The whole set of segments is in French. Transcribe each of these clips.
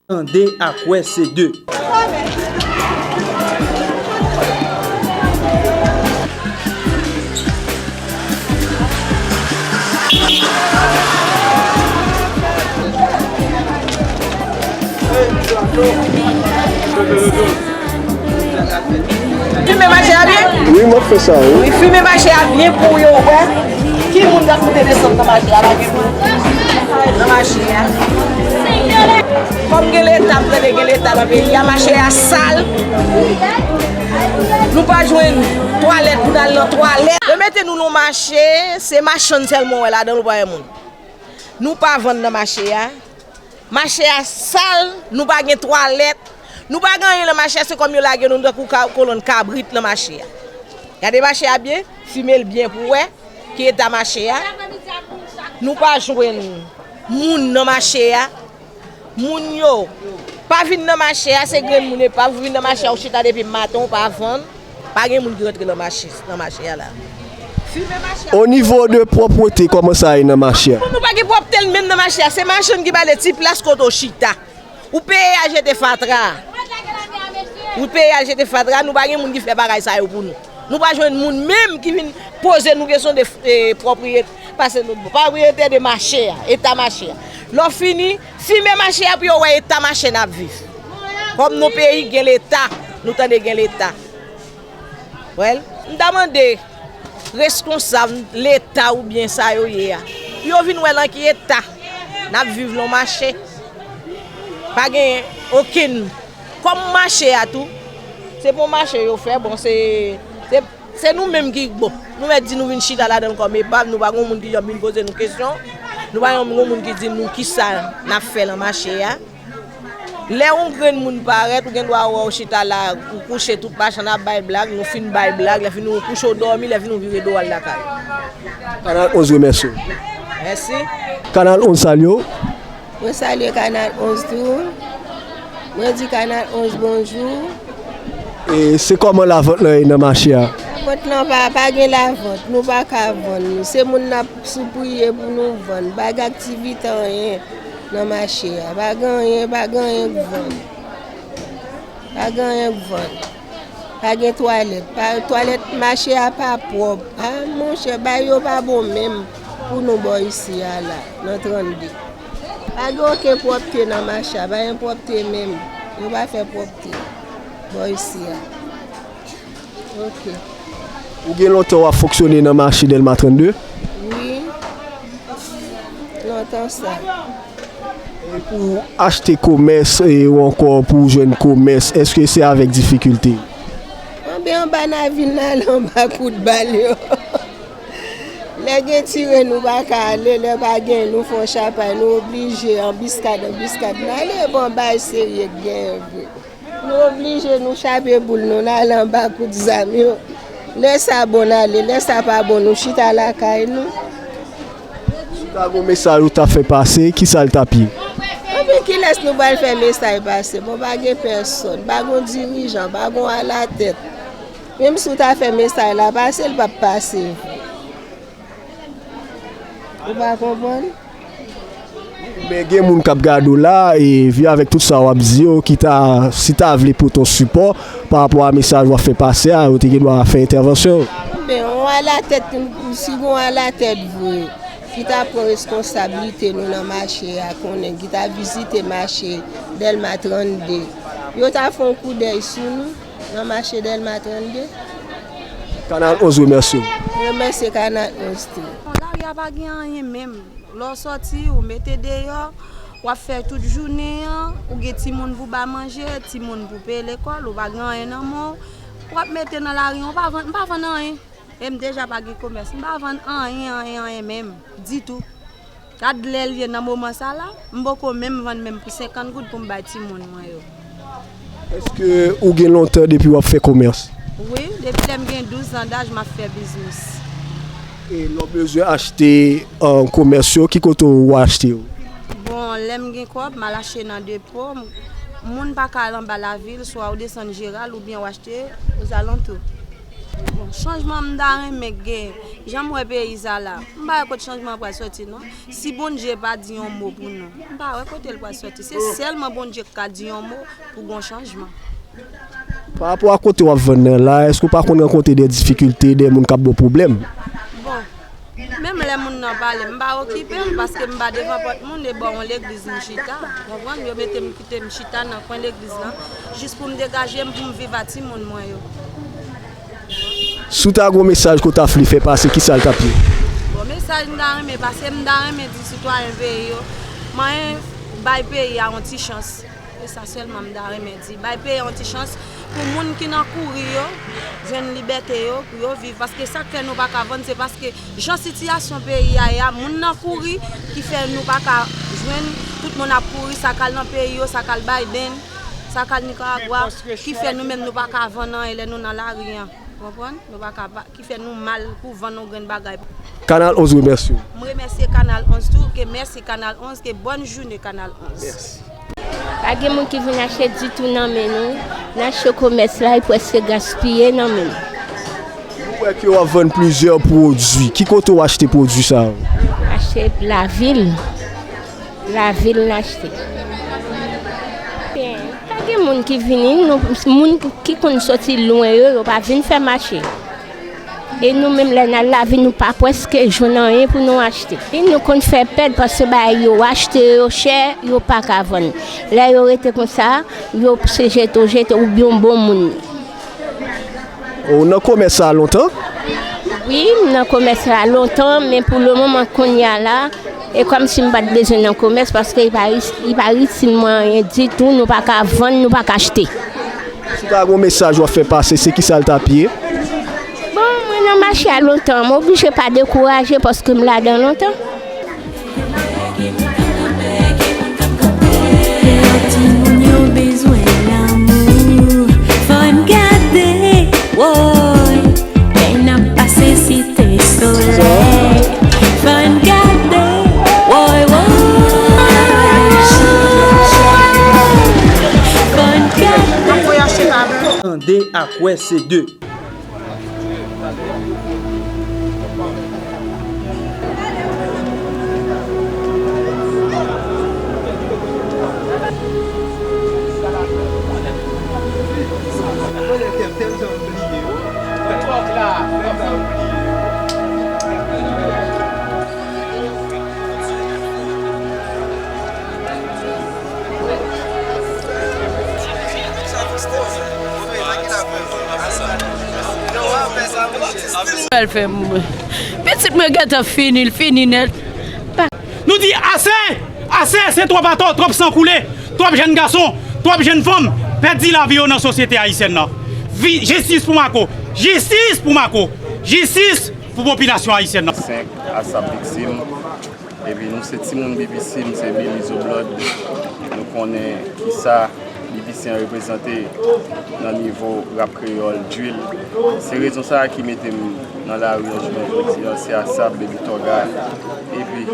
Attendez à quoi c'est deux. Fumer marché à bien? Oui, moi je fais ça. Oui. Oui, fumer marché à bien pour yo, ouais. Qui moun a coûté descendre dans marché à la vie? Dans marché à. Comme l'État, l'État dans le pays, il y a marché à sale. Nous pas jouer toilette pour dans la toilette. Mettez-nous dans le marché, c'est machin seulement là dans le pays. Nous pas vendre dans le marché à. Marché à sale, nous pas de toilette. Nous pas gagner le marché, c'est comme yo la nous de colonne cabrit le marché. Regardez marché à bien, fumer le bien pour ouais, qui est dans marché à. Nous pas jouer moun dans marché à. Moun yo pas venir dans marché à, c'est grand moun pas venir dans marché au chita depuis matin pas vendre. Pas gen moun qui rentre dans marché là. Au niveau de propreté, comment ça est dans le marché? Nous pas de propreté même dans marché, c'est machine qui va les type place koto chita. Ou payer à jeter fatra. Ou payer à jeter fatra, nous pas gen moun qui fait bagaille ça pour nous. Nous pas joindre moun même qui vient poser nous question de propriété parce que nous propriété de marché, état marché. L'on fini, fumer marché puis ouais état marché n'a vivre. Comme nos pays gen l'état, nous tande gen l'état. Well, nous demandons responsable l'état ou bien ça yo ya. Yo vinn wè lan ki état n'a vivre le marché. Pas gen aucun comme marché à tout. C'est pour marché yo fait bon c'est nous mêmes qui bon. Nous met dit nous vinn chita là dedans comme pas nous pas gon monde qui vient poser nous question. Nous pas gon monde qui dit nous qui ça n'a fait le marché ya. Les on grand moun paraît ou gen doit au chita là ou coucher toute machin na bail blague nous fin bail blague la fin nous coucher dormir la fin nous vivre dehors la caille. Canal 11 remercie. Merci. Canal 11 salio. Moi salue Canal 11 tout. Moi dis Canal 11 bonjour. Et c'est comment la vente là dans le marché? La vente non pas gen la vente, nous pas ka vendre. C'est moun n'a soupouiller pour nous vendre. Pas d'activité rien. Dans le marché, pas gagner vendre. Pas gagner vendre. Pas de toilette, marché à pas propre. Ah, mon cher, yo pas bon même pour nous boire ici, là, dans 32. Pas de propreté dans le marché, pas de propreté même. Yo pas faire propreté. Boire ici. Ok. Ou gen longtemps à fonctionner dans le marché Delma 32? Oui. Longtemps ça. Et pour acheter commerce ou encore pour joindre commerce, est-ce que c'est avec difficulté? On va dans la ville, on va coup de balle. Les gens tirent nous pas aller, les baguettes nous font chapagne, nous obligés en biscade. Allez, bon, bah, sérieux, bien. Nous obligés nous chaper boule, nous allons en bas coup de amis. Laisse ça bon aller, laisse ça pas bon, nous chita la caille nous. Si tu as un message où tu as fait passer, qui ça le tapis? Qui laisse nous faire message passer? Bon, pas de personne, pas de dirigeant, pas à la tête. Même si tu as fait message là, passer, il va passer. Vous ne comprenez? Mais il y a des gens qui regardent là et vient avec tout ça, qui t'a si tu as voulu pour ton support par rapport à message qu'on fait passer, tu dois faire intervention. Mais on a la tête, si on a la tête, vous, qui t'a pris responsabilité nous dans le marché, qui t'a visité le marché Delma 32. Yo t'a fait un coup d'œil sur nous dans le marché Delma 32. Canal 11 remercie. Remercie Canal 11. Là, il n'y a pas rien même. Lorsque sorti, ou mettez dehors, ou faire toute journée, ou get ti moun pour ba manger, ti moun pour payer l'école, ou pas rien non mon. Ou mettre dans la rue, on pas vendre rien. Et déjà pas de commerce, on pas vendre rien même, dit tout. Quand l'aile vient dans moment ça là, on même vendre même pour 50 gouttes pour me bâtir mon yo. Est-ce que vous avez longtemps depuis que vous faites commerce? Oui, depuis que j'ai 12 ans d'âge, je fais business. Et nous avons besoin d'acheter un commerce qui coûte ou acheter? Bon, l'aime gen quoi, m'a lâché dans dépôt. Moun pas aller en bas la ville, soit au descendre Gérald ou bien acheter aux alentours. Changement m'dare mais gain. J'aimerais pays ça là. M'pa côté changement pour sortir non. Si bon Dieu pas dit un mot pour nous. M'pa côté le pour sortir. C'est seulement bon Dieu qui a dit un mot pour un changement. Par rapport à côté où venir là, est-ce que par contre rencontrer des difficultés, des gens qui ont des problèmes? Bon. Même les gens n'en parlent, m'pa occupé parce que m'pa devant porte monde et bon l'église m'chita. Vous comprenez, yo mette m'quitter m'chita dans coin l'église là juste pour me dégager pour me vivre à ti monde moi yo. Sous ta gros message que tu as fait passer, qui ça t'a pris? Bon message mais parce que m'dare mais dit citoyen pays yo. Moi bay pays a une petite chance. Et ça seulement m'dare mais dit bay pays a une petite chance pour monde qui nan courir yo, jeune liberté yo pour yo vivre parce que ça que nous pas ka vendre c'est parce que genre situation pays a monde nan courir qui fait nous pas ka joindre tout monde a courir ça kal dans pays yo ça kal Biden, ça kal Nicaragua qui fait nous même nous pas ka vendre et nous dans la rien. Vous comprenez? Nous pas qui fait nous mal pour vendre nos grandes bagages. Canal 11 merci. Je remercie Canal 11 tout que merci Canal 11 que bonne journée Canal 11. Merci. Pas de monde qui vient acheter du tout non mais nous dans ce commerce là il peut se gaspiller non mais. Où est-ce qu'on vend plusieurs produits? Qui côté ou acheter produits ça? Acheter la ville l'acheter. Pas de monde qui vient monde qui qu'on sorti loin eux pas venir faire marché. Et nous-mêmes, la vie nous pas presque rien pour nous acheter. Et nous qu'on fait perdre parce que ils acheté cher, ils pas qu'à vendre. Là, ils étaient comme ça, ils se jettent ou bien bon monde. On a commencé à longtemps? Oui, on a commencé à longtemps, mais pour le moment qu'on y a là, et comme si on n'a pas besoin d'un commerce parce qu'il n'y a pas rien du tout, nous pas qu'à vendre, nous pas qu'à acheter. Si tu as un message à faire passer, c'est qui ça t'a pied? Je marche à longtemps, je ne m'oblige pas de décourager parce que je me l'ai dans longtemps. Attendez à quoi c'est deux. Elle fait petite me gâte fini net. Nous dit assez, c'est trop bateau, trop sang coulé, trop jeunes garçons, trop jeunes femmes, perdit la vie dans la société haïtienne. Justice pour Mako, justice pour Mako, justice pour la population haïtienne. 5 à sa victime. Et puis nous, c'est Timon Bibissim, c'est Belize Blood. Nous connaissons qui ça. Bibissim représenté dans le niveau rap créole d'huile. C'est raison ça qui mettait dans la rue c'est à Sable de Victoria. Et puis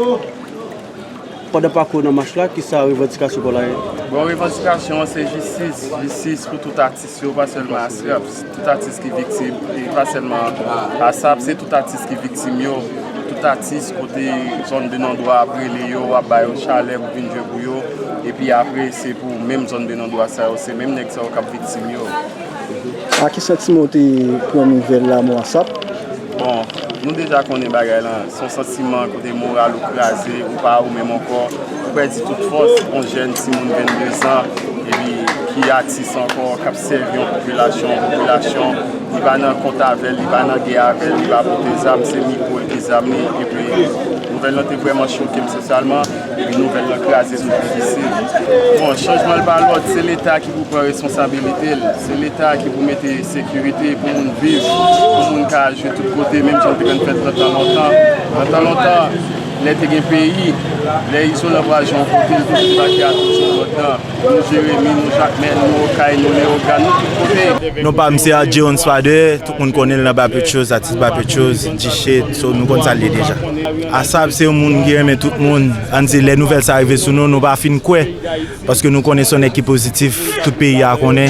Pendant le parcours dans le match là, qui ça revendication pour la bon, revendication c'est justice pour tout artiste, pas seulement à Srap, tout artiste qui est victime, et pas seulement à Sap, c'est tout artiste qui est victime. Tout artiste côté zone de non-droit après les yo à bailler au chalet pour venir jouer pour yo et puis après c'est pour même zone de non-droit ça c'est même nèg ça cap victime yo. À qui sentiment tu prend nouvelle là moi ça? Bon, nous déjà connaît bagay là, son sentiment côté moral ou crasé ou pas ou même encore on peut dire toute force on jeune Simon 22 ans et puis qui artiste encore cap servir population il va dans compte avec il va dans guerre avec il va pour des armes c'est Nicole des armes et puis nouvelle là vraiment choqué socialement et puis nouvelle là crasé sur difficile. Bon, changement de l'ordre c'est l'état qui vous prend responsabilité, c'est l'état qui vous mette sécurité pour nous vivre, pour nous jouer de tous côtés même si on peut faire dans longtemps les pays, les isolations côté de tout ça qui a tout temps. Nous Jérémy, nous Jacques, nous Okaï, nous Léoga, nous tout côté. Nous pas monsieur à Dion Swader, tout le monde connaît là bas peu de choses, artiste bas peu de choses, Diché, nous connaissons ça déjà. À ça c'est un monde qui aime tout le monde. On dit les nouvelles ça arrive sur nous, nous pas fin quoi parce que nous connaissons une équipe positive, tout pays a connaît.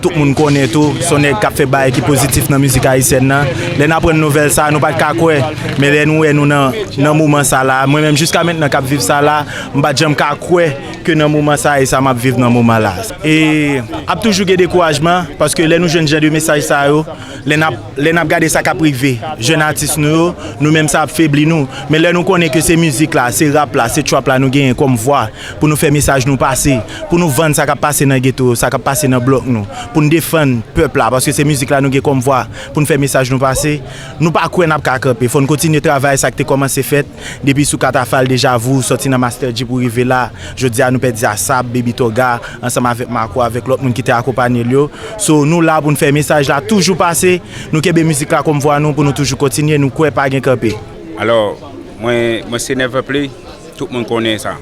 tout le monde connaît tout, son nèg qui fait bail qui positif dans musique haïtienne là. Les n'a prendre nouvelle ça, nous pas de kakoué, mais les nous dans moment ça là, moi même jusqu'à maintenant cap vivre ça là, m'pas jamais kakoué que dans moment ça et ça m'a vivre dans moment là. Et a toujours des découragement parce que les nous jeunes gens de message ça yo, les n'a regarder ça cap privé. Jeunes artistes nous même ça affaiblit nous, mais les nous connaît que ces musique là, ces rap là, ces trap là nous gagne comme voix pour nous faire message nous passer, pour nous vendre ça qui passer dans ghetto, ça qui passer dans bloc nous, pour nous défendre peuple là parce que ces musique là nous gagne comme voix pour nous faire message nous passer. Nous pas quoi n'a pas camper, faut nous continuer travailler ça qui commencé fait depuis sous Catafal déjà vous sorti dans Master J pour arriver là. Je dis à nous perdre Sab, Baby Toga ensemble avec Marco avec l'autre monde qui était accompagné lui. So nous là pour nous faire message là toujours passer, nous kebe musique là comme voix nous pour nous toujours continuer nous quoi pas gain camper. Alors moi c'est Neverplay, tout le monde connaît ça.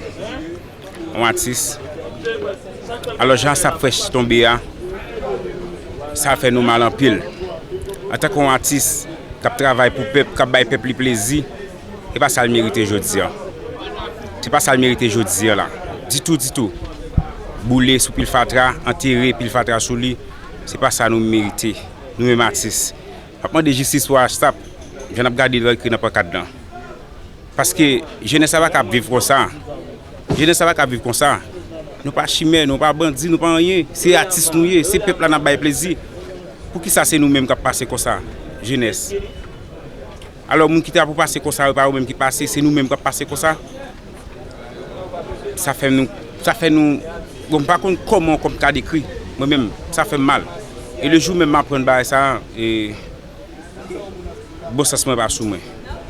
Un artiste. Alors Jean ça fraîche tomber ça fait nous mal en pile. En tant qu'artiste qui travaille pour peuple, qui baille peuple plaisir, c'est pas ça le mérite aujourd'hui. C'est pas ça le mérite aujourd'hui là. Du tout. Bouler sous pile fatra, enterrer pile fatra sous lui, c'est pas ça nous mériter. Nous mêmes artistes. Après de justice pour hashtag, je n'ai pas gardé le écrit dans pas cadre. Parce que je ne sais pas qu'à vivre comme ça. Je ne sais pas qu'à vivre comme ça. Nous pas chimères, nous pas bandits, nous pas rien. C'est artistes nous, c'est peuple là n'a pas plaisir. Pour qui ça c'est nous-mêmes qui passer comme ça, jeunesse. Alors moun qui t'a pour passer comme ça, pas nous-mêmes qui passer, c'est nous-mêmes qui passer comme ça. Ça fait nous bon pas comment comme cas décrit, moi-même ça fait mal. Et le jour même m'apprendre ba ça et bon ça se met pas sous moi.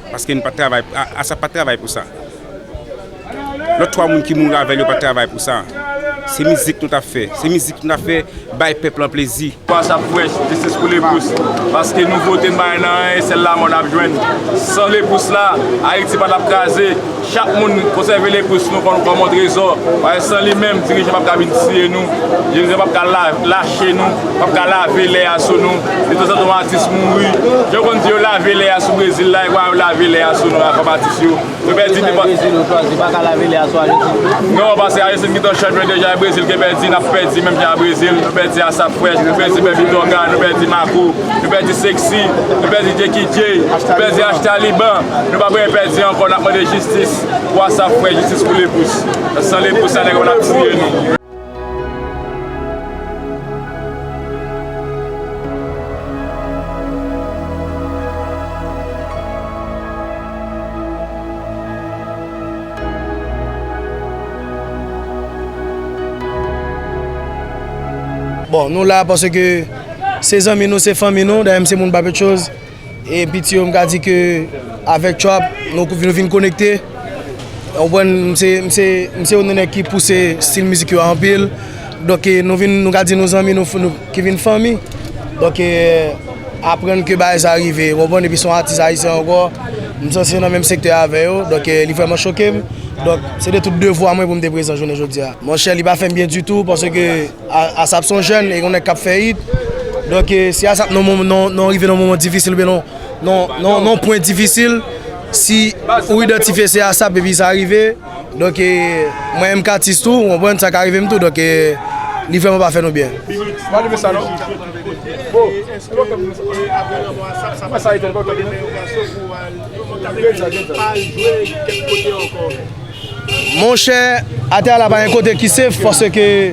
Parce que nous pas travail ça pas travail pour ça. L'autre trois moun qui mourent avec le pas travail pour ça. C'est musique tout à fait. C'est musique tout à fait bail peuple en plaisir. Ça fresh, c'est ce pour les pousses. Parce que nous votons maintenant, celle-là on a besoin. Sans les pousses là, Haïti pas l'abcraser. Chaque monde conserve les pousses nous pour nous montrer ça. Sans les mêmes dirigeants pas tirer nous, dirigeants pas lâcher nous, pas laver les sur nous. Et tout ça tout artiste mourir. Je compte dire laver les sur Brésil là, et laver les sur nous comme artiste. Nous perdons pas laver les sur Argentine. Non, parce que Argentine qui est champion déjà Brésil qui perdit, n'a perdu même dans Brésil, nous perdons à sa fraîche, nous perdons Baby Toga, nous perdons Marco, nous perdons Sexy, nous perdons Jackie J, nous perdons Taliban, nous pas perdre encore la de justice pour à sa fraîche, justice pour les pousses. Sans les pousses, on a tiré nous. Bon, nous là parce que ces amis nous, ces familles nous, d'ailleurs c'est mon pas de choses. Et puis on m'a dit que avec Trap, nous venons connecter. C'est une équipe qui pousse style musique en pile. Donc nous venons garder nos amis nous qui viennent famille. Donc apprendre que ça arrive, et puis sont artistes haïtiens encore. Nous sommes dans le même secteur avec eux. Donc il est vraiment choqué. Donc c'est de tout devoir moi pour me présenter aujourd'hui. Mon cher, il va faire bien du tout parce que ASAP sont jeunes et on est cap faillite. Donc si ASAP non arrive dans un moment difficile, non point difficile, si on identifie c'est ASAP et puis ça arrive. Donc moi même artiste tout, on prend ça qui arrive tout. Donc il vraiment pas faire nous bien. Mon cher, à terre là, pas un côté qui safe parce que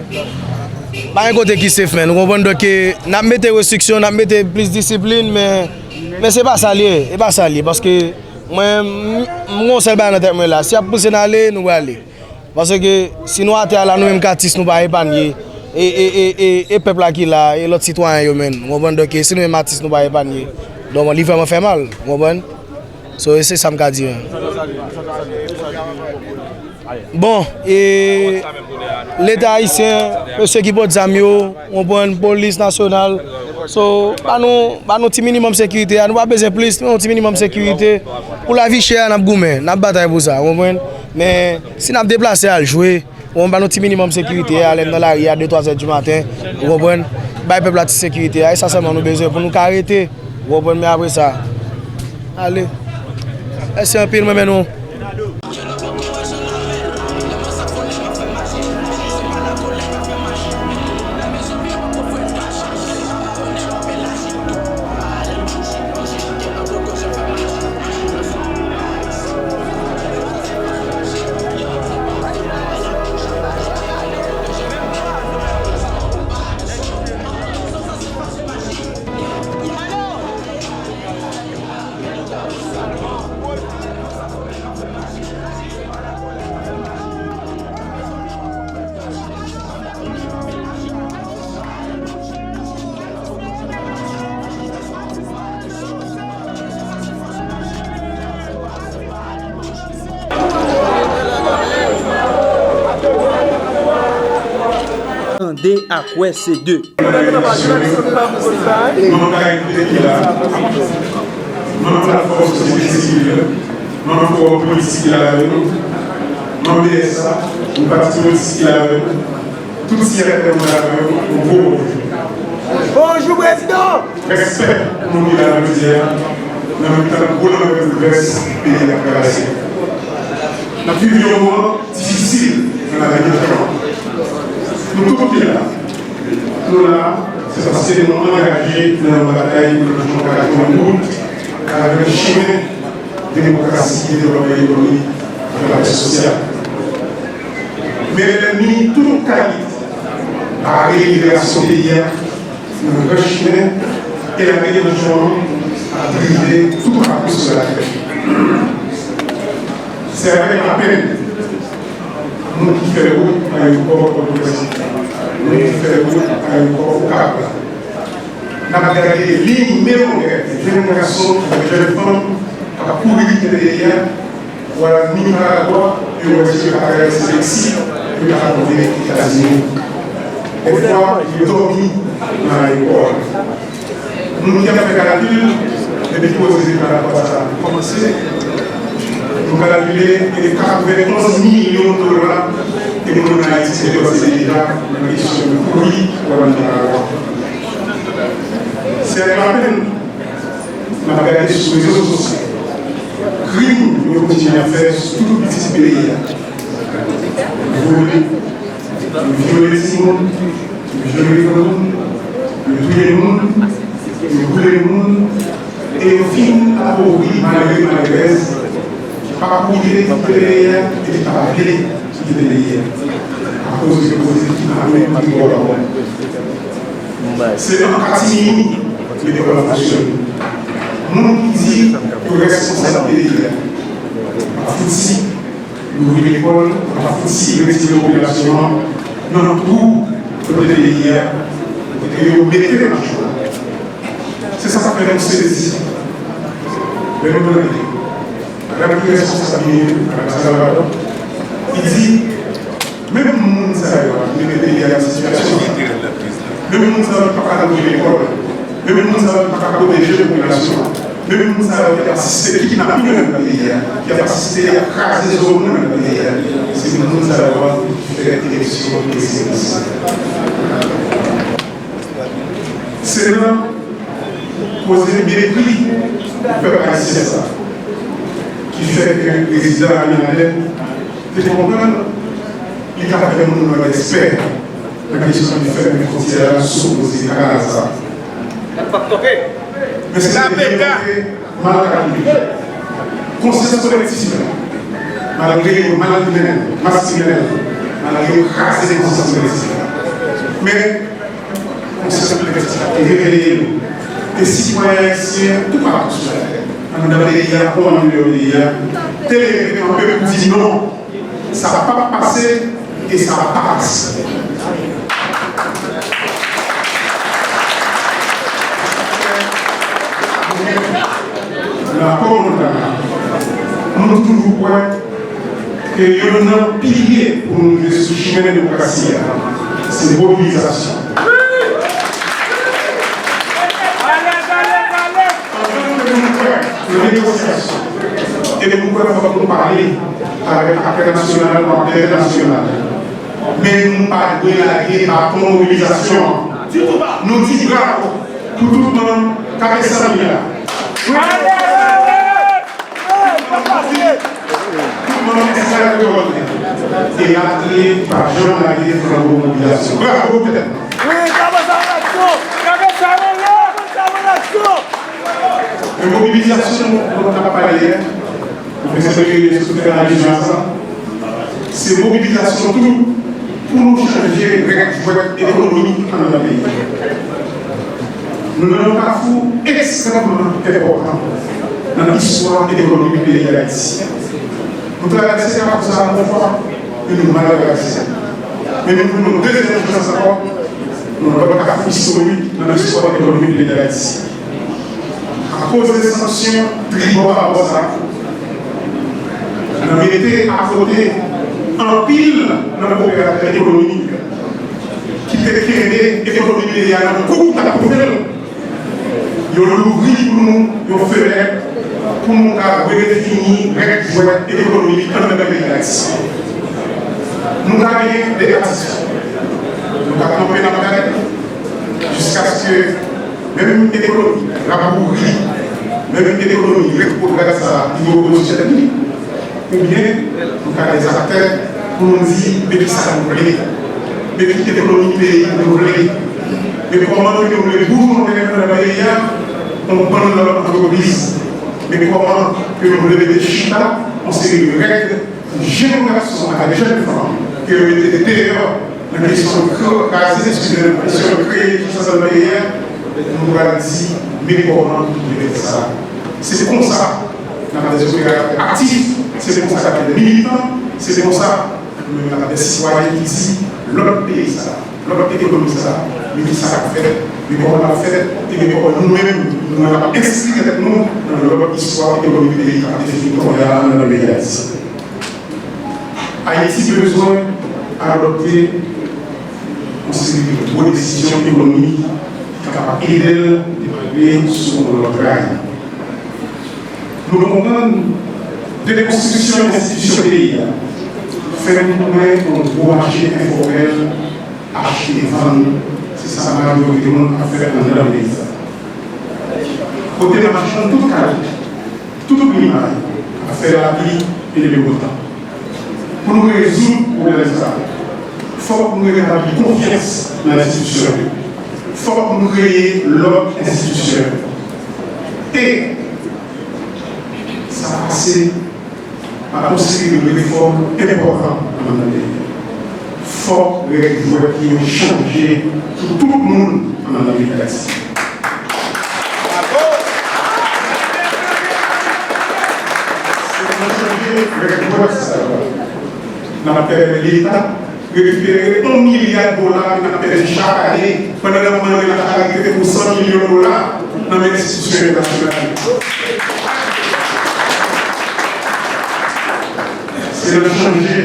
pas un côté qui safe, mais nous comprenons que nous mettons des restrictions, nous mettons plus de discipline, mais c'est pas ça lié, c'est pas ça lié parce que moi, mon seul bain dans tête là, si on pousse d'aller, nous allons aller, parce que si nous à terre là, nous même artistes nous pas épargner et peuple là qui là et l'autre citoyen eux même, nous comprenons que si nous même artistes nous pas épargner, donc on vraiment fait mal, vous comprenez? C'est ça que je dis. Bon, et l'État haïtien, ceux qui portent des amis, on prend une police nationale. So, pas nous petit minimum de sécurité, nous pas besoin plus, nous petit minimum de sécurité. Pour la vie chère, nous avons goumé, nous bataille pour ça, mais si nous déplacé à jouer, on a un petit minimum de sécurité, aller dans la rue à 2-3 heures du matin, vous comprenez? Bah peuple la sécurité, et ça seulement nous besoin pour nous arrêter, vous comprenez? Mais après ça, allez, c'est un pile maintenant. mandé à quoi ces deux. Bonjour président. Respect mon de la misère, dans le temps de l'Ouest pays de la Grèce. Nous vivons un moment difficile dans la région. Nous tous là. Nous là, c'est parce que nous sommes engagés dans la bataille pour le changement de monde, avec le chemin de démocratie et de développement économique de la paix sociale. Mais l'ennemi, toute qualité, à la libération des liens, le chemin et la révolution à briser tout rapport sur la terre. C'est avec la peine, nous qui faisons route à une corps de président, nous qui faisons route à une corps au cap. Nous avons regardé les lignes mémorielles, les générations de jeunes femmes à courir derrière, ou à la Nicaragua, et on va dire à la sélection, et à la États-Unis. Des fois, il dormi dans l'aéroport. Nous qui avons fait calcul, les déposés dans la boîte a commencé. Nous avons calculé les 91 millions de dollars et nous avons été déjà dans la question de courrier pour la Nicaragua. C'est la peine. Nous avons regardé sur les réseaux sociaux. Crime, nous continuons à faire sur tout le petit pays. Nous violer les mondes, nous violer le monde, nous tuer le monde, nous brûler le monde, et au fin, appauvrir malgré par bouger les pays et par appeler les pays à cause de vos équipes armées du gouvernement. C'est un catimini de développement. Nous qui disons que le responsable des pays, à Foutsi, nous voulons l'école, à Foutsi, le retirer aux populations, non, tout le pays, et vous mettez les marches. C'est ça que fait nous saisir. Mais nous devons avec la responsabilité, il dit, même le monde sait, il y a une situation, même le monde ne savait pas qu'à l'école, même le monde ne savait pas qu'à protéger les populations, même le monde ne savait pas assister qui n'a plus dans le pays, qui a assisté à craser les hommes dans le pays, c'est le monde ne savait pas faire l'élection de présidence. C'est là, poser le mépris du peuple haïtien, ça. Qui fait que le président Aminadel, de comprendre, il a fait un monde d'experts dans la question du fait de frontières s'opposer à ça. Mais c'est la mal calculé. Conscience collective, malgré le mal masculin, malgré le craser les consciences collectives. Mais, conscience collective est révélée. Les citoyens haïtiens, tout partout sur la terre. On a des gars, on a des gars. Tel un peu dit non, ça ne va pas passer et ça ne va pas passer. La nous toujours point que il y a un pilier pour nous sur le chemin de la démocratie, c'est la mobilisation. De négociation. Et nous pouvons parler avec l'international ou international. Mais nous ne pas de la mobilisation. Nous disons bravo pour tout le monde qui a fait ça. Tout le monde est ça de rôle. Et attiré par Jean-Marie pour la mobilisation. Bravo peut-être. La mobilisation, on n'a pas parlé hier, c'est mobilisation tout pour nous changer les règles économiques dans notre pays. Nous n'avons pas fou extrêmement important dans l'histoire et l'économie du pays d'Haïti. Nous traversons par ça à la fois et nous maltraversons. Mais nous avons deuxième chance encore, nous n'avons pas fou historique dans l'histoire économique du pays d'Haïti. À cause des sanctions tribales à ça, nous avons été à côté en pile dans le coopérateur économique qui te crée l'économie médiane pour ta profession. Ils ont l'ouvert pour nous, ils ont fait pour nous redéfinir l'économie dans le pays d'Haïti. Nous avons gagné des artistes. Nous avons tombé dans la tête jusqu'à ce que même l'économie, la bourgeoisie, même l'économie, le progrès, ça, il faut que ou bien nous avons des acteurs pour nous dire, mais ça nous plaît, mais l'économie pays nous plaît, mais comment nous les bourgeois dans le pays, on prend leur entreprise, mais comment que nous levons des chita, on s'est une règle, une génération à des jeunes femmes qui ont été derrière la question de créer dans le pays, nous avons dit, mais comment nous levons ça. C'est comme ça. Nous avons des opérateurs actifs, c'est comme ça que les militants, c'est comme ça que nous avons des citoyens qui disent l'autre pays, ça, l'autre économie, ça, mais ça a fait, mais comment on a fait, et mais comment nous-mêmes, nous avons inscrit avec nous dans l'autre histoire économique du pays qui a défini comment il y a dans le pays d'Haïti. Haïti a besoin d'adopter une série de bonnes décisions économiques qui sont capables d'aider d'évaluer sur notre rail. Nous demandons de la construction d'institutions pays, faire un gros marché informel, acheter et vendre, c'est ça la majorité du monde à faire dans le pays. Côté marchand, tout qualité, tout climat, à faire la vie et le beau temps. Pour nous résoudre le problème, il faut que nous rétablissons confiance dans l'institution. Il faut que nous créions l'ordre institutionnel. Et ça a passé par une série de réformes importantes dans le pays. Il faut que les réformes qui ont changé pour tout le monde dans le pays d'Haïti. Dans la période de l'État, récupérer $1 milliard dans la période chaque année, pendant la moyenne de la charité pour $100 millions dans les institutions internationales. C'est de changer,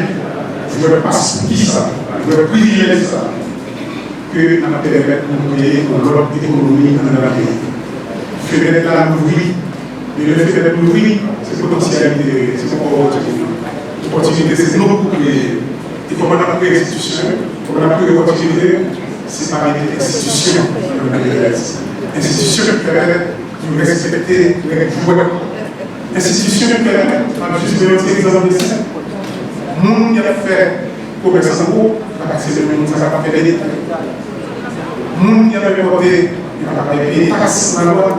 je ne veux pas qui ça, je veux privilégier ça, que dans la période pour créer une autre économie dans la pays. Faire de la nourriture, mais le fait de nourriture, c'est potentialité, c'est pas opportunité, c'est non pour créer. Il faut qu'on appuie les institutions, il faut qu'on appuie les opportunités, c'est pas une institution dans la pays. Institution qui permet de respecter les joueurs. Institution qui permet, on a juste donné un exemple de ça. Moun qui a fait commerce en gros, c'est le monde qui a fait des détails. Moun qui a fait voter, il a payé des taxes dans la loi.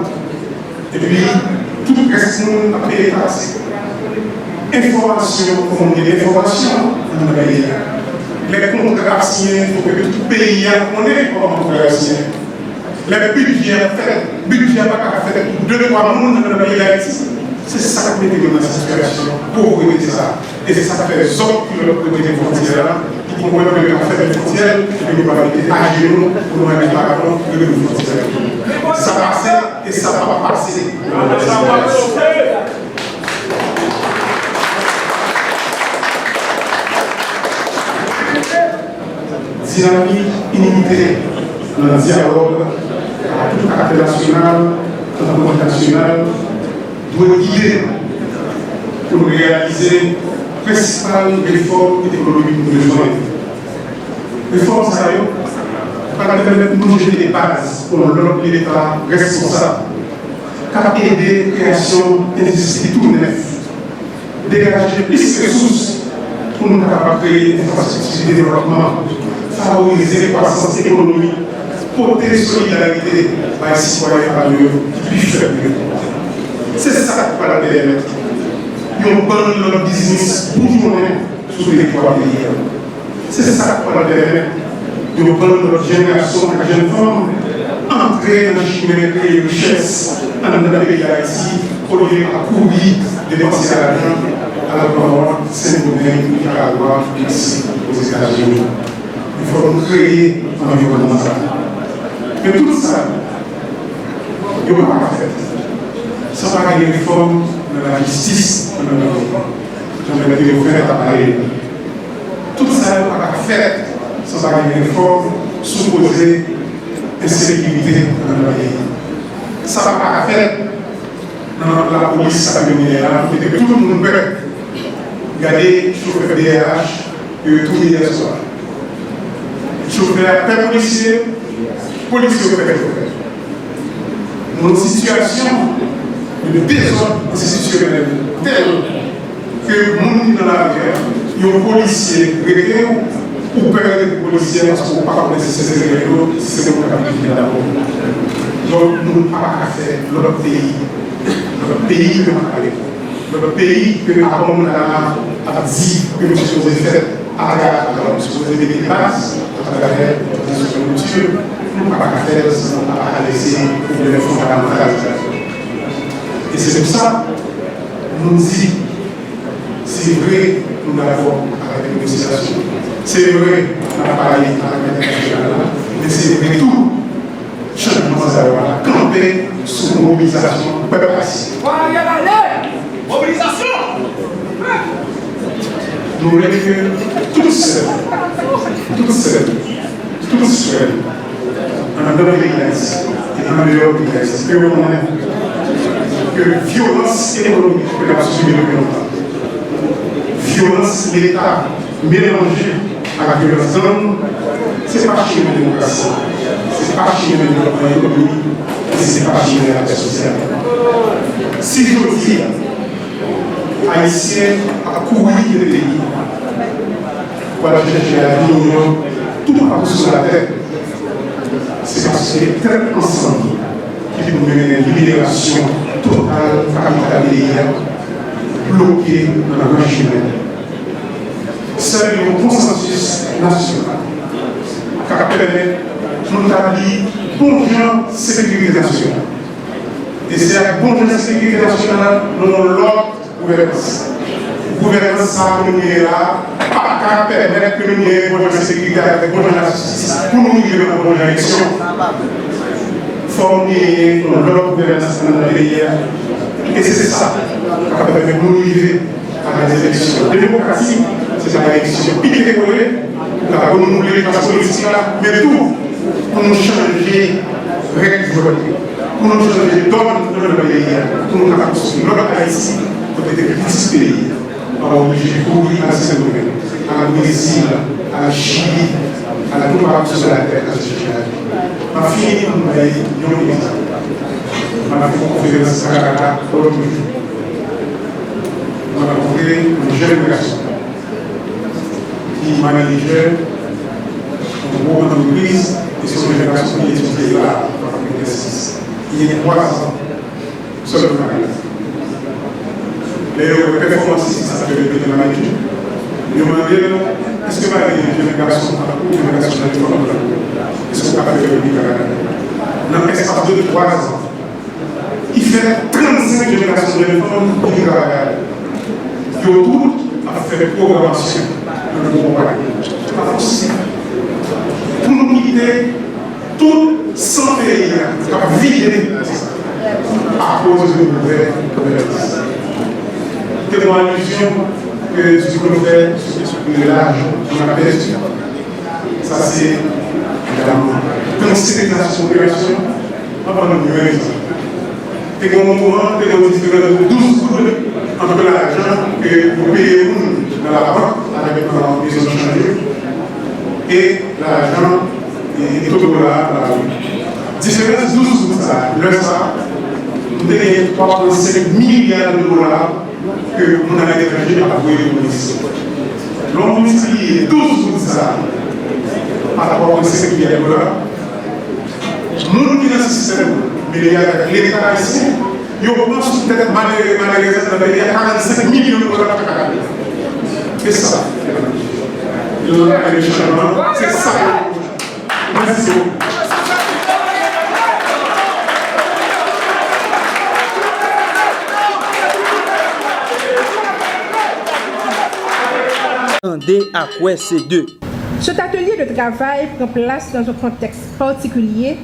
Et puis, tout le reste, moun a payé des taxes. Information, fournir l'information dans le pays. Les contrats signés, il faut que tout pays connaisse comment on contrat signé. Les budgets faits, budget pas fait pour 2-3 personnes dans le pays d'Haïti. C'est ça qui met dans cette situation pour remettre ça. Et c'est ça qui fait les autres qui ont côté des frontières, qui ont fait des frontières, qui ont validé à genoux pour nous mettre par rapport aux frontières. Ça va passer et ça va pas passer. Dynamique, inimité dans le dialogue, à tout caractère national, dans le international, doit guider pour réaliser les principales réformes économiques que nous besoin. Réformes, ça y est, par permettre de nous jeter des bases pour l'État responsable, car aider la création d'industries tout neuf, dégager plus de ressources pour nous capables de créer des infrastructures de développement, favoriser la croissance économique, porter la solidarité par les citoyens par eux qui plus faibles. C'est ça qu'on va la permettre. Ils ont bon leur business pour journée sur les trois pays. C'est ça qu'on va la permettre. Ils ont bon leur génération, la jeune femme, entrer dans la chimère et la richesse dans le pays d'Haïti, au lieu de courir, dépenser l'argent à la Guadeloupe, Saint-Domingue, Nicaragua, ici, aux États-Unis. Il faut créer un environnement. Mais tout ça, il n'y a pas fait. Sans parler des réformes de la justice, j'aimerais dire, vous faites à parler. Tout ça, il n'y a pas fait sans parler des réformes supposer insécurité dans le pays. Ça va pas faire dans la police, ça va venir là, que tout le monde peut regarder chauffeur DRH et tout hier soir. Chauffeur, père policier au père. Dans une situation de désordre institutionnel tel que le monde dans la guerre, il y a un policier réglé ou père des policiers parce qu'on ne peut pas connaître ces éléments, c'est mon capacité d'abord. Donc, nous ne pouvons pas faire notre pays. Notre pays que nous avons. Notre pays que nous avons dit que nous sommes faits à travers des bases, à travers des structures. Nous ne pouvons pas faire sans laisser les fonds fondamentaux. Et c'est pour ça que nous disons, c'est vrai que nous avons avec les négociations, c'est vrai qu'on a parlé avec l'international, mais c'est vrai tout. Changement, ça va camper sous mobilisation peuple assis. Mobilisation. Nous voulons que tous seuls, dans le pays d'Haïti et dans le dehors du pays d'Haïti, que violence économique que nous avons subie depuis longtemps, violence de l'État mélangée à la violence de l'homme, ce n'est pas chez la démocratie. Ce n'est pas chez le développement économique, ce n'est pas chez la paix sociale. Si je veux dire, Haïtiens a couru le pays pour aller chercher la vie, tout partout sur la terre, c'est parce que les traits ensemble qui nous mènent à une libération totale, capitale, bloquée dans la grande humaine. Seul un consensus national qui permet nous avons dit bon genre sécurisation. Et c'est avec bon genre sécurité nationale nous avons l'autre gouvernance. Gouvernance, ça nous est là, pas qu'à permettre que nous ayons bon genre sécurité avec bon genre justice pour nous vivre dans bon genre élection. Former l'autre gouvernance dans le pays. Et c'est ça qui permet de nous vivre à la élections. La démocratie, c'est la élection. Puis qui est décollée, nous nous voulons la politique là, mais tout. Pour nous changer les règles du vote, pour nous changer les donnes de notre pays, pour nous construire notre Haïti, pour être le petit pays. On va obliger de courir à ce domaine, à la Brésil, à la Chili, à la toute sur la terre, à ce sujet. On a fini pour nous aller, nous avons exemple. On a fait une conférence à Canada pour l'autre jour. On a rencontré une jeune garçon qui manageait une grande entreprise. Et sur une génération qui étudie là, il y a 3 ans, sur le Canada. Les performances ici, ça fait le manager. Nous demandons, est-ce que vous avez une génération ou une génération de téléphone? Est-ce que vous avez fait le Canada? Dans l'espace de 3 ans, il fait 35 générations de téléphone au Canada. Qui autour a fait programmation de nos compagnies. Ce n'est pas possible. Pour nous quitter tout sans pays, vider à cause de nouvelles gouvernances. C'est mon allusion que ce que nous faisons sur l'argent qu'on a perdu. Ça, c'est la considération de l'action avant de nous réaliser. C'est un moment de nous discuter de 12 coups entre l'argent que vous payez dans la banque avec la maison de changer et l'argent et tout le là dans la rue. Différence 12 pour ça. Le ça, nous avons 3,5 milliards de dollars que nous avons étrangers à trouver les policiers. L'on multiplie 12 pour ça par rapport à 5 milliards de dollars. Nous qui dans ce système, mais l'État ici, il pense peut-être malheureusement dans le pays, il y a 45 millions de dollars par année. C'est ça. Le changement, c'est ça. Merci beaucoup. À quoi c'est deux. Cet atelier de travail prend place dans un contexte particulier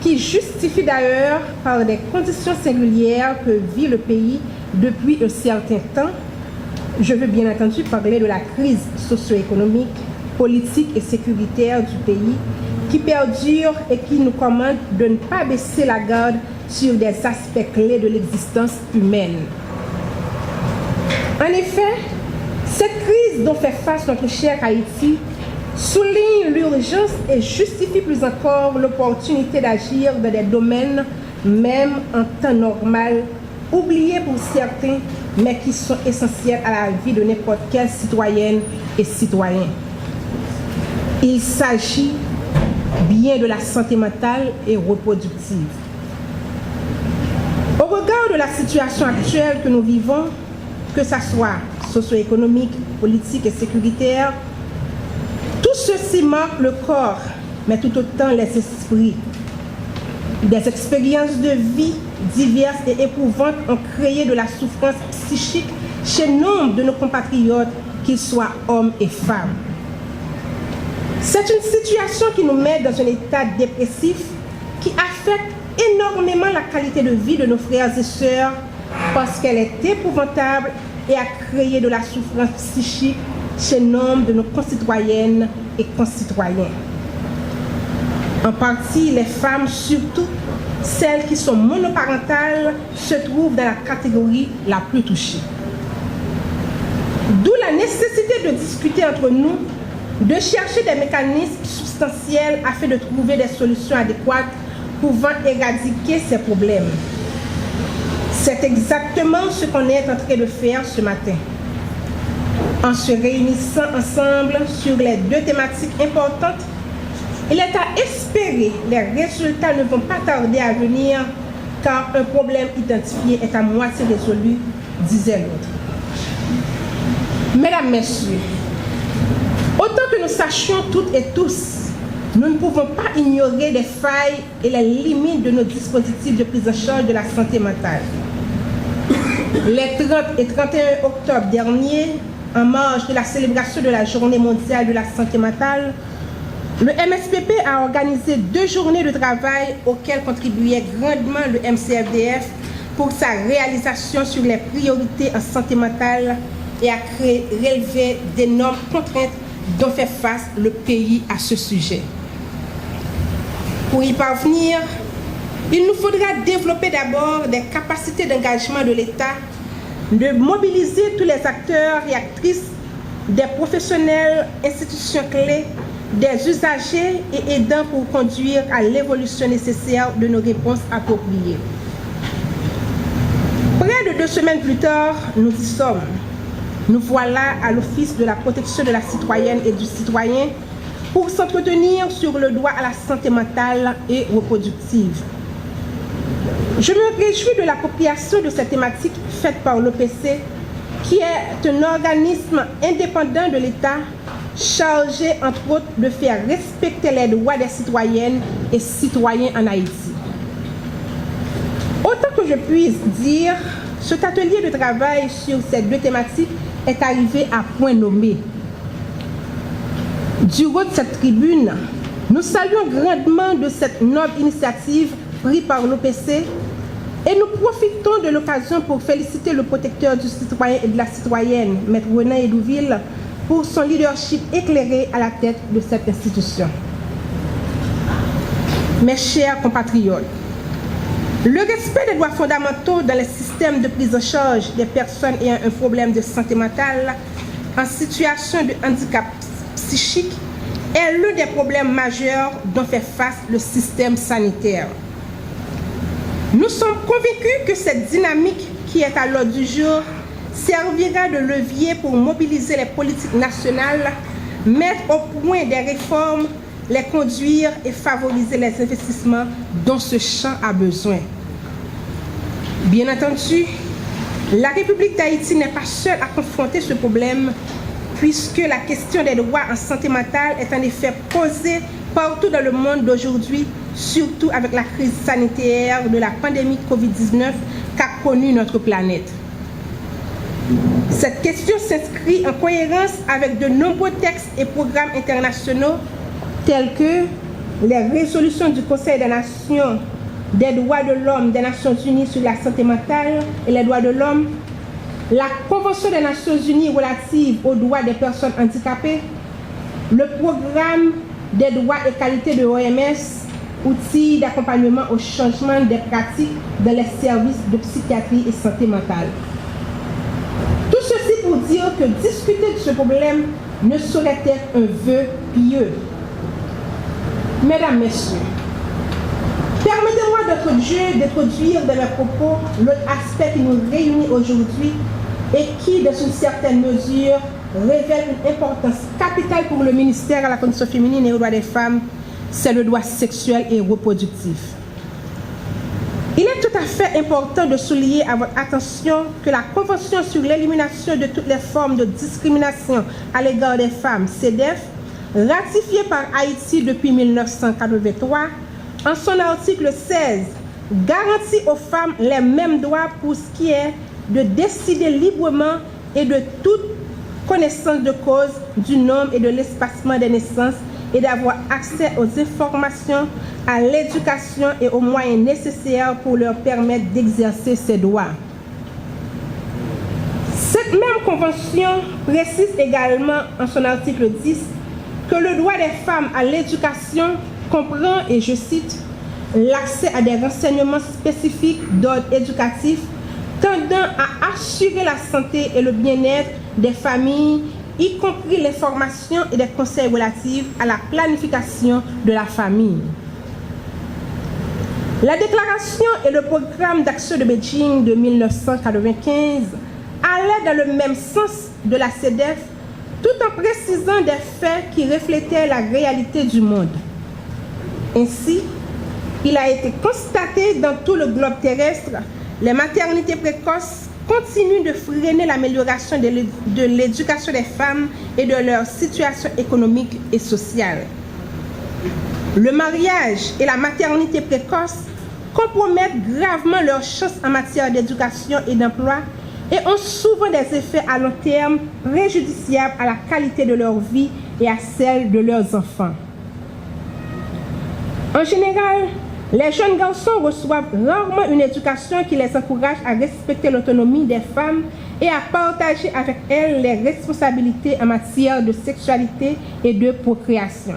qui justifie d'ailleurs par les conditions singulières que vit le pays depuis un certain temps. Je veux bien entendu parler de la crise socio-économique politique et sécuritaire du pays qui perdure et qui nous commande de ne pas baisser la garde sur des aspects clés de l'existence humaine. En effet, cette crise dont fait face notre cher Haïti souligne l'urgence et justifie plus encore l'opportunité d'agir dans des domaines, même en temps normal, oubliés pour certains, mais qui sont essentiels à la vie de n'importe quelle citoyenne et citoyen. Il s'agit bien de la santé mentale et reproductive. Au regard de la situation actuelle que nous vivons, que ce soit socio-économique, politique et sécuritaire, tout ceci marque le corps, mais tout autant les esprits. Des expériences de vie diverses et éprouvantes ont créé de la souffrance psychique chez nombre de nos compatriotes, qu'ils soient hommes et femmes. C'est une situation qui nous met dans un état dépressif qui affecte énormément la qualité de vie de nos frères et sœurs parce qu'elle est épouvantable et a créé de la souffrance psychique chez nombre de nos concitoyennes et concitoyens. En partie, les femmes, surtout celles qui sont monoparentales, se trouvent dans la catégorie la plus touchée. D'où la nécessité de discuter entre nous, de chercher des mécanismes substantiels afin de trouver des solutions adéquates pouvant éradiquer ces problèmes. C'est exactement ce qu'on est en train de faire ce matin. En se réunissant ensemble sur les deux thématiques importantes, il est à espérer que les résultats ne vont pas tarder à venir car un problème identifié est à moitié résolu, disait l'autre. Mesdames, Messieurs, autant que nous sachions toutes et tous, nous ne pouvons pas ignorer les failles et les limites de nos dispositifs de prise en charge de la santé mentale. Les 30 et 31 octobre dernier, en marge de la célébration de la Journée mondiale de la santé mentale, le MSPP a organisé 2 journées de travail auxquelles contribuait grandement le MCFDF pour sa réalisation sur les priorités en santé mentale et a relevé d'énormes contraintes dont fait face le pays à ce sujet. Pour y parvenir, il nous faudra développer d'abord des capacités d'engagement de l'État, de mobiliser tous les acteurs et actrices, des professionnels, institutions clés, des usagers et aidants pour conduire à l'évolution nécessaire de nos réponses appropriées. Près de 2 semaines plus tard, nous y sommes. Nous voilà à l'Office de la protection de la citoyenne et du citoyen pour s'entretenir sur le droit à la santé mentale et reproductive. Je me réjouis de l'appropriation de cette thématique faite par l'OPC, qui est un organisme indépendant de l'État chargé, entre autres, de faire respecter les droits des citoyennes et citoyens en Haïti. Autant que je puisse dire, cet atelier de travail sur ces 2 thématiques est arrivé à point nommé. Du haut de cette tribune, nous saluons grandement de cette noble initiative prise par l'OPC et nous profitons de l'occasion pour féliciter le protecteur du citoyen et de la citoyenne, Maître Renan Edouville, pour son leadership éclairé à la tête de cette institution. Mes chers compatriotes, le respect des droits fondamentaux dans les systèmes de prise en charge des personnes ayant un problème de santé mentale en situation de handicap psychique est l'un des problèmes majeurs dont fait face le système sanitaire. Nous sommes convaincus que cette dynamique qui est à l'ordre du jour servira de levier pour mobiliser les politiques nationales, mettre au point des réformes, les conduire et favoriser les investissements dont ce champ a besoin. Bien entendu, la République d'Haïti n'est pas seule à confronter ce problème, puisque la question des droits en santé mentale est en effet posée partout dans le monde d'aujourd'hui, surtout avec la crise sanitaire de la pandémie Covid-19 qu'a connue notre planète. Cette question s'inscrit en cohérence avec de nombreux textes et programmes internationaux tels que les résolutions du Conseil des Nations des droits de l'homme des Nations Unies sur la santé mentale et les droits de l'homme, la Convention des Nations Unies relative aux droits des personnes handicapées, le programme des droits et qualités de l'OMS, outil d'accompagnement au changement des pratiques dans les services de psychiatrie et santé mentale. Tout ceci pour dire que discuter de ce problème ne saurait être un vœu pieux. Mesdames, Messieurs, permettez-moi d'introduire dans mes propos l'autre aspect qui nous réunit aujourd'hui et qui, dans une certaine mesure, révèle une importance capitale pour le ministère à la condition féminine et aux droits des femmes, c'est le droit sexuel et reproductif. Il est tout à fait important de souligner à votre attention que la Convention sur l'élimination de toutes les formes de discrimination à l'égard des femmes, CEDEF, ratifiée par Haïti depuis 1983, en son article 16, garantit aux femmes les mêmes droits pour ce qui est de décider librement et de toute connaissance de cause du nombre et de l'espacement des naissances et d'avoir accès aux informations, à l'éducation et aux moyens nécessaires pour leur permettre d'exercer ces droits. Cette même convention précise également en son article 10 que le droit des femmes à l'éducation comprend, et je cite, l'accès à des renseignements spécifiques d'ordre éducatif tendant à assurer la santé et le bien-être des familles, y compris l'information et des conseils relatifs à la planification de la famille. La déclaration et le programme d'action de Beijing de 1995 allaient dans le même sens de la CEDEF, tout en précisant des faits qui reflétaient la réalité du monde. Ainsi, il a été constaté dans tout le globe terrestre, les maternités précoces continuent de freiner l'amélioration de l'éducation des femmes et de leur situation économique et sociale. Le mariage et la maternité précoce compromettent gravement leurs chances en matière d'éducation et d'emploi et ont souvent des effets à long terme préjudiciables à la qualité de leur vie et à celle de leurs enfants. En général, les jeunes garçons reçoivent rarement une éducation qui les encourage à respecter l'autonomie des femmes et à partager avec elles les responsabilités en matière de sexualité et de procréation.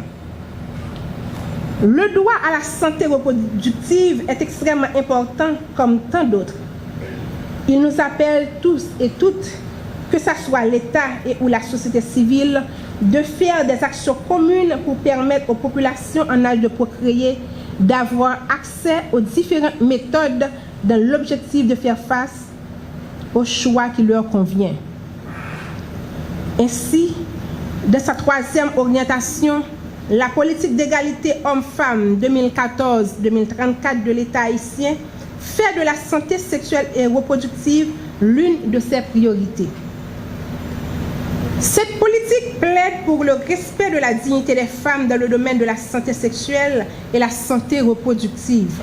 Le droit à la santé reproductive est extrêmement important comme tant d'autres. Il nous appelle tous et toutes, que ce soit l'État et ou la société civile, de faire des actions communes pour permettre aux populations en âge de procréer d'avoir accès aux différentes méthodes dans l'objectif de faire face au choix qui leur convient. Ainsi, dans sa troisième orientation, la politique d'égalité homme-femme 2014-2034 de l'État haïtien fait de la santé sexuelle et reproductive l'une de ses priorités. Cette politique plaide pour le respect de la dignité des femmes dans le domaine de la santé sexuelle et la santé reproductive.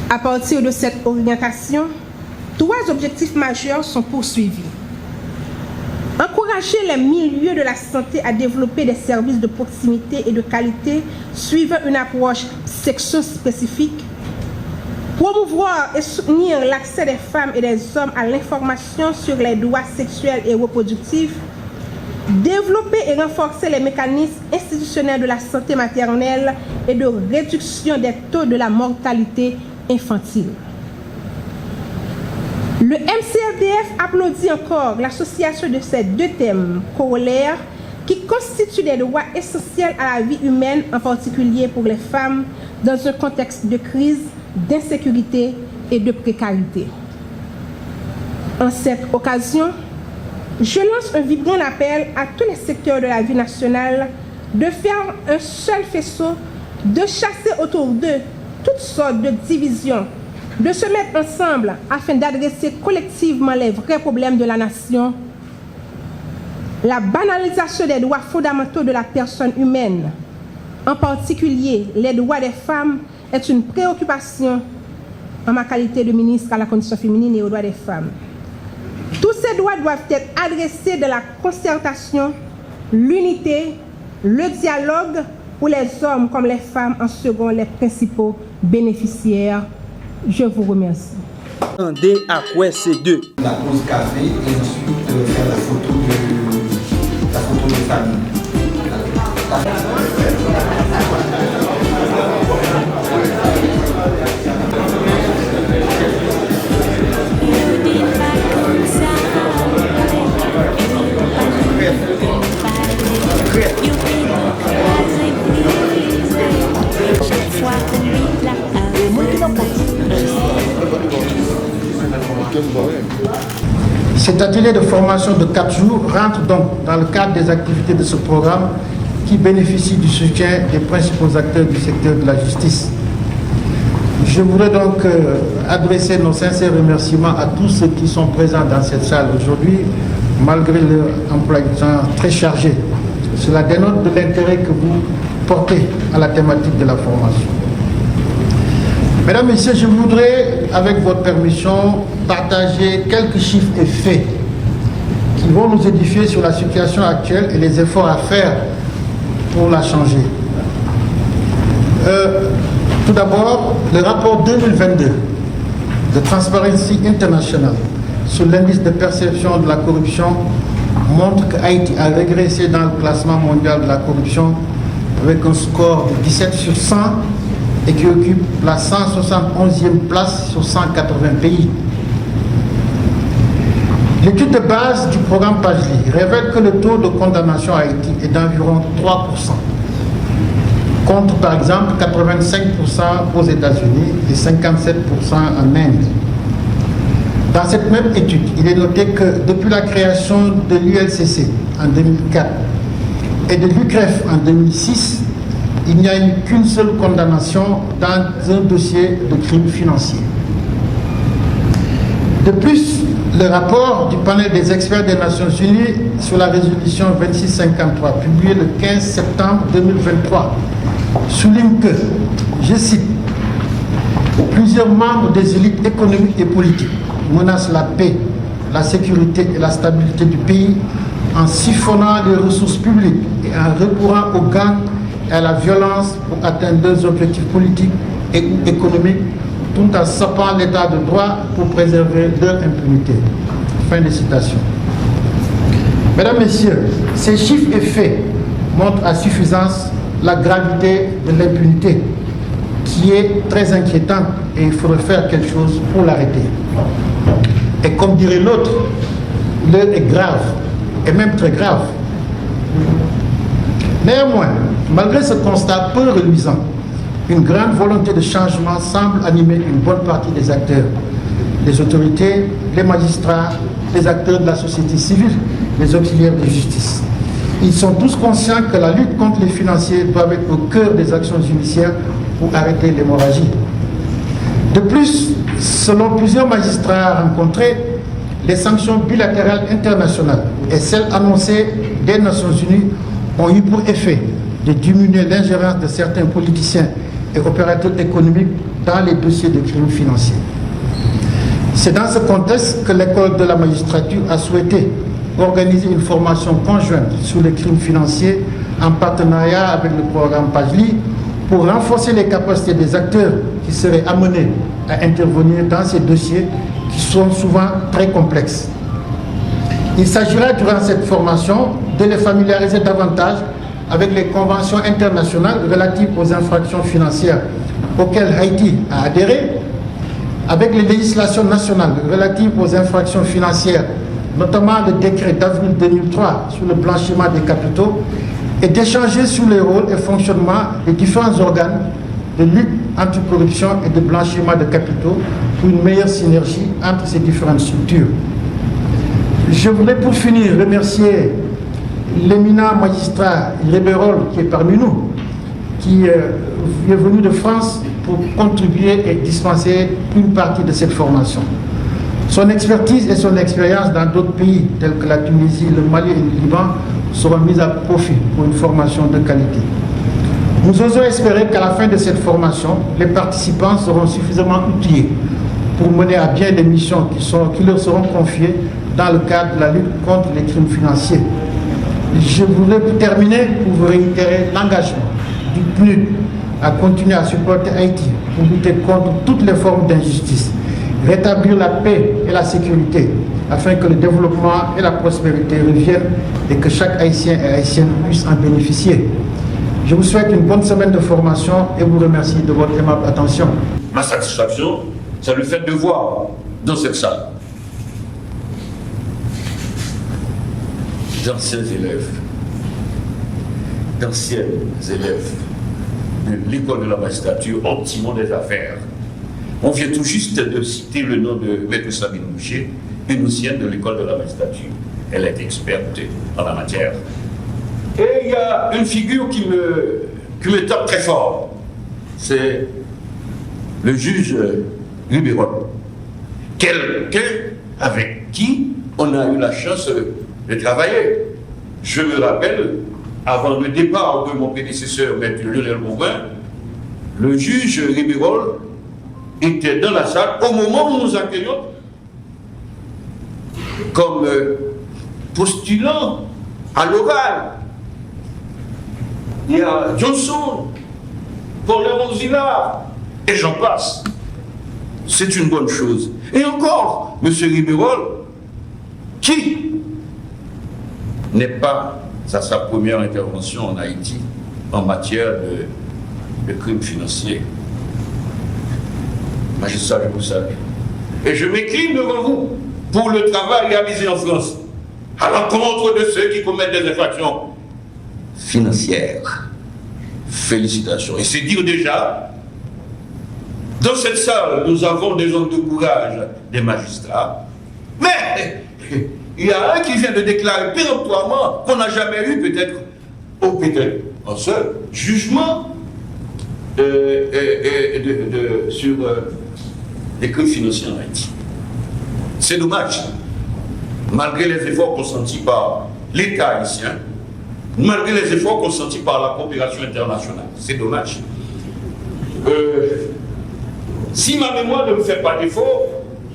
À partir de cette orientation, trois objectifs majeurs sont poursuivis. Encourager les milieux de la santé à développer des services de proximité et de qualité suivant une approche sexo-spécifique. Promouvoir et soutenir l'accès des femmes et des hommes à l'information sur les droits sexuels et reproductifs. Développer et renforcer les mécanismes institutionnels de la santé maternelle et de réduction des taux de la mortalité infantile. Le MCFDF applaudit encore l'association de ces deux thèmes corollaires qui constituent des droits essentiels à la vie humaine, en particulier pour les femmes, dans un contexte de crise, d'insécurité et de précarité. En cette occasion, je lance un vibrant appel à tous les secteurs de la vie nationale de faire un seul faisceau, de chasser autour d'eux toutes sortes de divisions, de se mettre ensemble afin d'adresser collectivement les vrais problèmes de la nation. La banalisation des droits fondamentaux de la personne humaine, en particulier les droits des femmes, est une préoccupation en ma qualité de ministre à la condition féminine et aux droits des femmes. Tous ces droits doivent être adressés dans la concertation, l'unité, le dialogue, où les hommes comme les femmes en seront les principaux bénéficiaires. Je vous remercie. Attendez à quoi ces deux? La pause café et ensuite faire la photo de famille. Cet atelier de formation de 4 jours rentre donc dans le cadre des activités de ce programme qui bénéficie du soutien des principaux acteurs du secteur de la justice. Je voudrais donc adresser nos sincères remerciements à tous ceux qui sont présents dans cette salle aujourd'hui, malgré leur emploi du temps très chargé. Cela dénote de l'intérêt que vous portez à la thématique de la formation. Mesdames, Messieurs, je voudrais, avec votre permission, partager quelques chiffres et faits qui vont nous édifier sur la situation actuelle et les efforts à faire pour la changer. Tout d'abord, le rapport 2022 de Transparency International sur l'indice de perception de la corruption montre que Haïti a régressé dans le classement mondial de la corruption avec un score de 17 sur 100 et qui occupe la 171e place sur 180 pays. L'étude de base du programme PAGLI révèle que le taux de condamnation à Haïti est d'environ 3%, contre par exemple 85% aux États-Unis et 57% en Inde. Dans cette même étude, il est noté que depuis la création de l'ULCC en 2004 et de l'UCREF en 2006, il n'y a eu qu'une seule condamnation dans un dossier de crime financier. De plus, le rapport du panel des experts des Nations Unies sur la résolution 2653, publié le 15 septembre 2023, souligne que, je cite, plusieurs membres des élites économiques et politiques menacent la paix, la sécurité et la stabilité du pays en siphonnant les ressources publiques et en recourant aux gangs et à la violence pour atteindre leurs objectifs politiques et économiques, tout en sapant l'état de droit pour préserver leur impunité. Fin de citation. Mesdames, Messieurs, ces chiffres et faits montrent à suffisance la gravité de l'impunité qui est très inquiétante et il faudrait faire quelque chose pour l'arrêter. Et comme dirait l'autre, l'heure est grave, et même très grave. Néanmoins, malgré ce constat peu reluisant, une grande volonté de changement semble animer une bonne partie des acteurs, les autorités, les magistrats, les acteurs de la société civile, les auxiliaires de justice. Ils sont tous conscients que la lutte contre les financiers doit être au cœur des actions judiciaires pour arrêter l'hémorragie. De plus, selon plusieurs magistrats rencontrés, les sanctions bilatérales internationales et celles annoncées des Nations Unies ont eu pour effet de diminuer l'ingérence de certains politiciens et opérateurs économiques dans les dossiers de crimes financiers. C'est dans ce contexte que l'école de la magistrature a souhaité organiser une formation conjointe sur les crimes financiers en partenariat avec le programme PAGLI pour renforcer les capacités des acteurs qui seraient amenés à intervenir dans ces dossiers qui sont souvent très complexes. Il s'agira durant cette formation de les familiariser davantage avec les conventions internationales relatives aux infractions financières auxquelles Haïti a adhéré, avec les législations nationales relatives aux infractions financières, notamment le décret d'avril 2003 sur le blanchiment des capitaux, et d'échanger sur les rôles et fonctionnement des différents organes de lutte anticorruption et de blanchiment de capitaux pour une meilleure synergie entre ces différentes structures. Je voudrais pour finir remercier l'éminent magistrat Rébérol qui est parmi nous, qui est venu de France pour contribuer et dispenser une partie de cette formation. Son expertise et son expérience dans d'autres pays tels que la Tunisie, le Mali et le Liban seront mises à profit pour une formation de qualité. Nous osons espérer qu'à la fin de cette formation, les participants seront suffisamment outillés pour mener à bien les missions qui leur seront confiées dans le cadre de la lutte contre les crimes financiers. Je voudrais terminer pour vous réitérer l'engagement du PNUD à continuer à supporter Haïti pour lutter contre toutes les formes d'injustice, rétablir la paix et la sécurité afin que le développement et la prospérité reviennent et que chaque Haïtien et Haïtienne puisse en bénéficier. Je vous souhaite une bonne semaine de formation et vous remercie de votre aimable attention. Ma satisfaction, c'est le fait de voir dans cette salle d'anciens élèves de l'école de la magistrature, optimum des affaires. On vient tout juste de citer le nom de Maître Sabine Boucher, une ancienne de l'école de la magistrature. Elle est experte en la matière. Et il y a une figure qui me tape très fort. C'est le juge Ribérol. Quelqu'un avec qui on a eu la chance de travailler. Je me rappelle, avant le départ de mon prédécesseur, M. Lionel Bouvin, le juge Ribérol était dans la salle au moment où nous accueillons comme postulant à l'oral. Il y a Johnson, Paul Ronzilla, et j'en passe. C'est une bonne chose. Et encore, M. Ribérol, qui n'est pas à sa première intervention en Haïti en matière de crimes financiers. Magistrat, je vous salue. Et je m'incline devant vous pour le travail réalisé en France à l'encontre de ceux qui commettent des infractions financières. Félicitations. Et c'est dire déjà, dans cette salle, nous avons des hommes de courage, des magistrats, mais il y a un qui vient de déclarer péremptoirement qu'on n'a jamais eu peut-être un seul jugement sur des crimes financiers en Haïti. C'est dommage, malgré les efforts consentis par l'État haïtien, malgré les efforts consentis par la coopération internationale. C'est dommage. Si ma mémoire ne me fait pas défaut,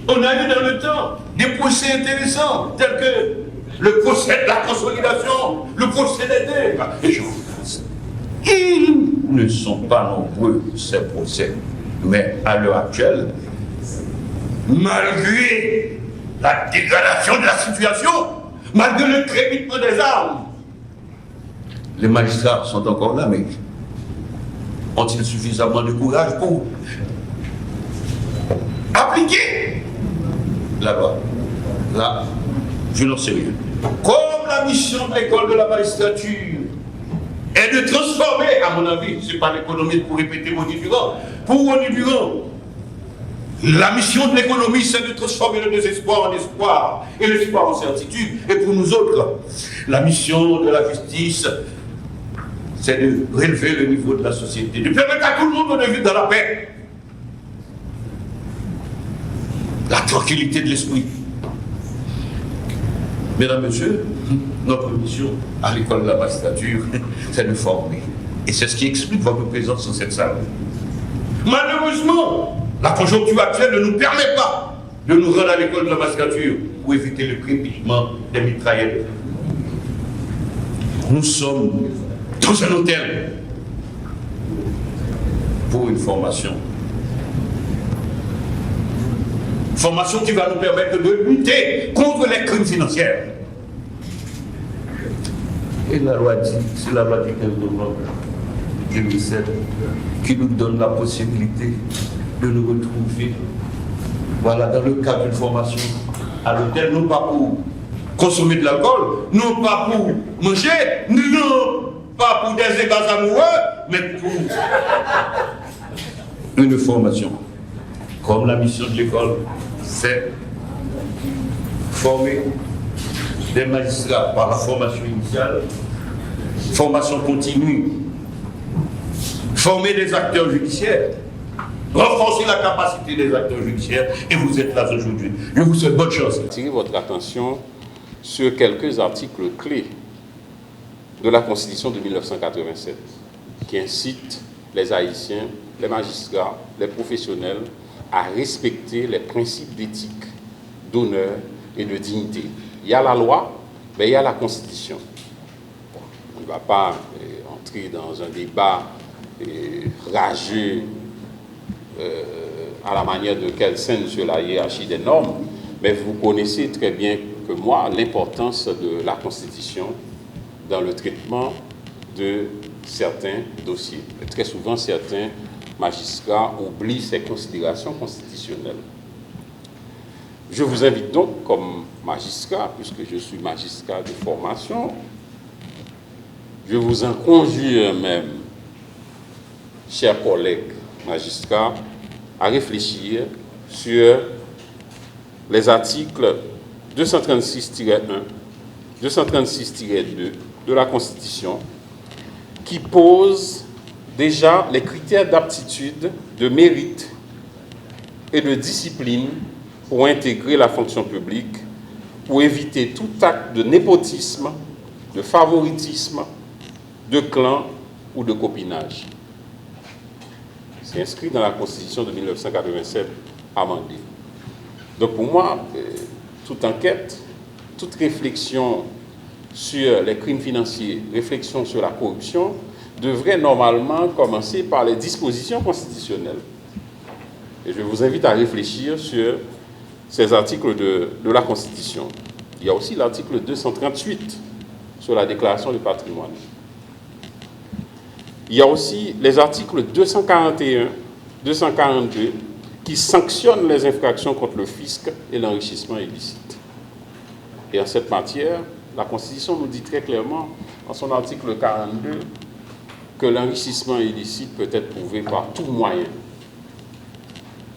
on a eu dans le temps des procès intéressants, tels que le procès de la consolidation, le procès des dettes, et j'en passe. Ils ne sont pas nombreux, ces procès. Mais à l'heure actuelle, malgré la dégradation de la situation, malgré le crépitement des armes, les magistrats sont encore là, mais ont-ils suffisamment de courage pour appliquer la loi? Là, je n'en sais rien. Comme la mission de l'école de la magistrature est de transformer, à mon avis, c'est pas l'économie pour répéter Moni Durand, pour Moni Durand, la mission de l'économie, c'est de transformer le désespoir en espoir et l'espoir en certitude. Et pour nous autres, la mission de la justice, c'est de relever le niveau de la société, de permettre à tout le monde de vivre dans la paix, la tranquillité de l'esprit. Mesdames, Messieurs, notre mission à l'école de la magistrature, c'est de former. Et c'est ce qui explique votre présence dans cette salle. Malheureusement, la conjoncture actuelle ne nous permet pas de nous rendre à l'école de la magistrature pour éviter le crépitement des mitraillettes. Nous sommes dans un hôtel pour une formation. Formation qui va nous permettre de lutter contre les crimes financiers. Et la loi dit, c'est la loi du 15 novembre 2007 qui nous donne la possibilité de nous retrouver, voilà, dans le cadre d'une formation à l'hôtel, non pas pour consommer de l'alcool, non pas pour manger, non pas pour des ébats amoureux, mais pour une formation. Comme la mission de l'école, c'est former des magistrats par la formation initiale, formation continue, former des acteurs judiciaires, renforcer la capacité des acteurs judiciaires, et vous êtes là aujourd'hui. Je vous souhaite bonne chance. Attirer votre attention sur quelques articles clés de la Constitution de 1987 qui incitent les Haïtiens, les magistrats, les professionnels à respecter les principes d'éthique, d'honneur et de dignité. Il y a la loi, mais il y a la Constitution. Bon, on ne va pas entrer dans un débat rageux à la manière de Kelsen sur la hiérarchie des normes, mais vous connaissez très bien que moi l'importance de la Constitution dans le traitement de certains dossiers. Et très souvent, certains magistrats oublient ces considérations constitutionnelles. Je vous invite donc, comme magistrat, puisque je suis magistrat de formation, je vous en conjure même, chers collègues magistrats, à réfléchir sur les articles 236-1, 236-2 de la Constitution qui pose déjà les critères d'aptitude, de mérite et de discipline pour intégrer la fonction publique, pour éviter tout acte de népotisme, de favoritisme, de clan ou de copinage. C'est inscrit dans la Constitution de 1987 amendée. Donc pour moi, toute enquête, toute réflexion sur les crimes financiers, réflexion sur la corruption, devrait normalement commencer par les dispositions constitutionnelles. Et je vous invite à réfléchir sur ces articles de la Constitution. Il y a aussi l'article 238 sur la déclaration du patrimoine. Il y a aussi les articles 241, 242 qui sanctionnent les infractions contre le fisc et l'enrichissement illicite. Et en cette matière, la Constitution nous dit très clairement, en son article 42, que l'enrichissement illicite peut être prouvé par tout moyen.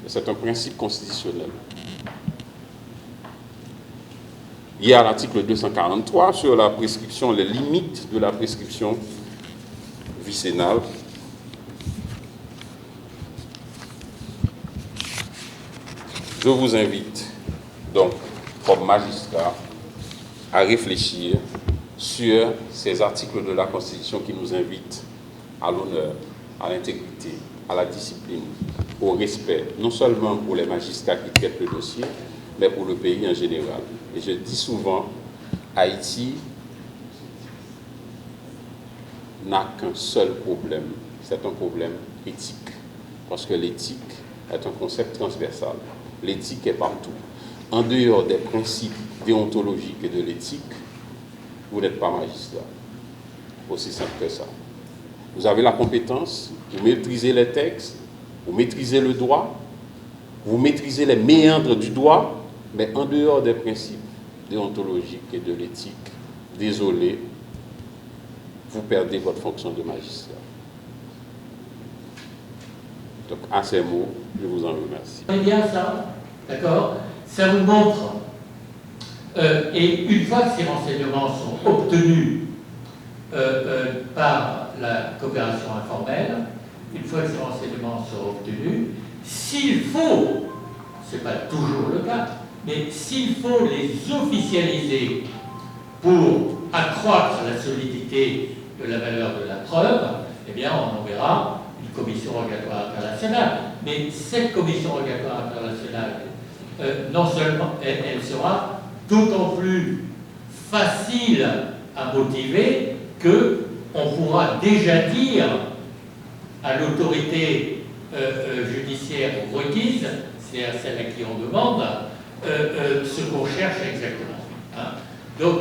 C'est un principe constitutionnel. Il y a l'article 243 sur la prescription, les limites de la prescription vicennale. Je vous invite donc, comme magistrat, à réfléchir sur ces articles de la Constitution qui nous invitent à l'honneur, à l'intégrité, à la discipline, au respect, non seulement pour les magistrats qui traitent le dossier, mais pour le pays en général. Et je dis souvent, Haïti n'a qu'un seul problème, c'est un problème éthique. Parce que l'éthique est un concept transversal. L'éthique est partout. En dehors des principes déontologiques et de l'éthique, vous n'êtes pas magistrat. Aussi simple que ça. Vous avez la compétence, vous maîtrisez les textes, vous maîtrisez le droit, vous maîtrisez les méandres du droit, mais en dehors des principes déontologiques et de l'éthique, désolé, vous perdez votre fonction de magistrat. Donc, à ces mots, je vous en remercie. C'est bien ça, d'accord? Ça vous montre, et une fois que ces renseignements sont obtenus par la coopération informelle, une fois que ces renseignements sont obtenus, s'il faut, ce n'est pas toujours le cas, mais s'il faut les officialiser pour accroître la solidité de la valeur de la preuve, eh bien on enverra une commission rogatoire internationale. Mais cette commission rogatoire internationale, non seulement elle sera d'autant plus facile à motiver qu'on pourra déjà dire à l'autorité judiciaire requise, c'est à celle à qui on demande, ce qu'on cherche exactement. Hein. Donc,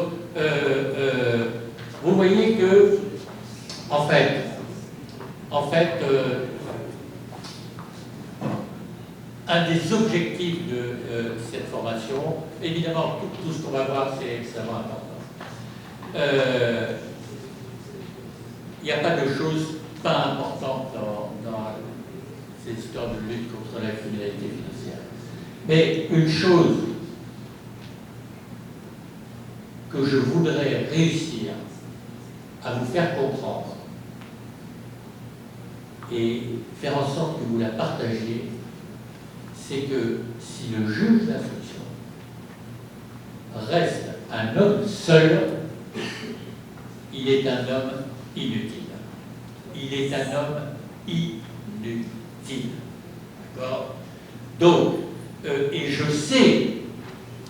vous voyez que, en fait, un des objectifs de cette formation, évidemment, tout ce qu'on va voir, c'est extrêmement important. Il n'y a pas de choses pas importantes dans ces histoires de lutte contre la criminalité financière. Mais une chose que je voudrais réussir à vous faire comprendre et faire en sorte que vous la partagiez, c'est que si le juge d'instruction reste un homme seul, il est un homme inutile. Il est un homme inutile. D'accord? Donc, et je sais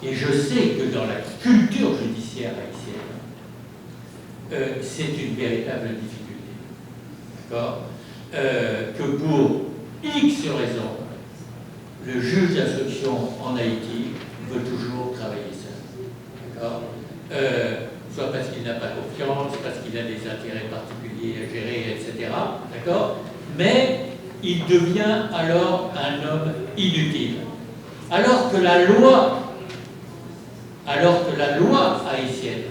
que dans la culture judiciaire haïtienne, c'est une véritable difficulté. D'accord? Que pour X raisons, le juge d'instruction en Haïti veut toujours travailler seul. D'accord? Soit parce qu'il n'a pas confiance, parce qu'il a des intérêts particuliers à gérer, etc. D'accord? Mais il devient alors un homme inutile. Alors que la loi haïtienne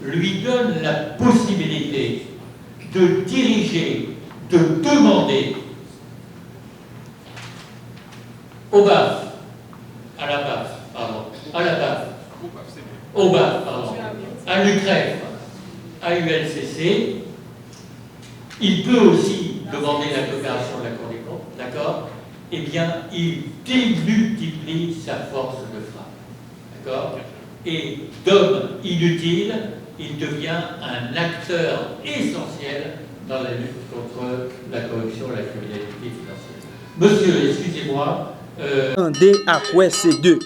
lui donne la possibilité de diriger, de demander au BAF, à la BAF au BAC, pardon, à l'UCREF, à ULCC. Il peut aussi demander la coopération de la Cour des comptes, d'accord? Eh bien, il démultiplie sa force de frappe, d'accord? Et d'homme inutile, il devient un acteur essentiel dans la lutte contre la corruption et la criminalité financière. Monsieur, excusez-moi. Attendez à quoi c'est deux.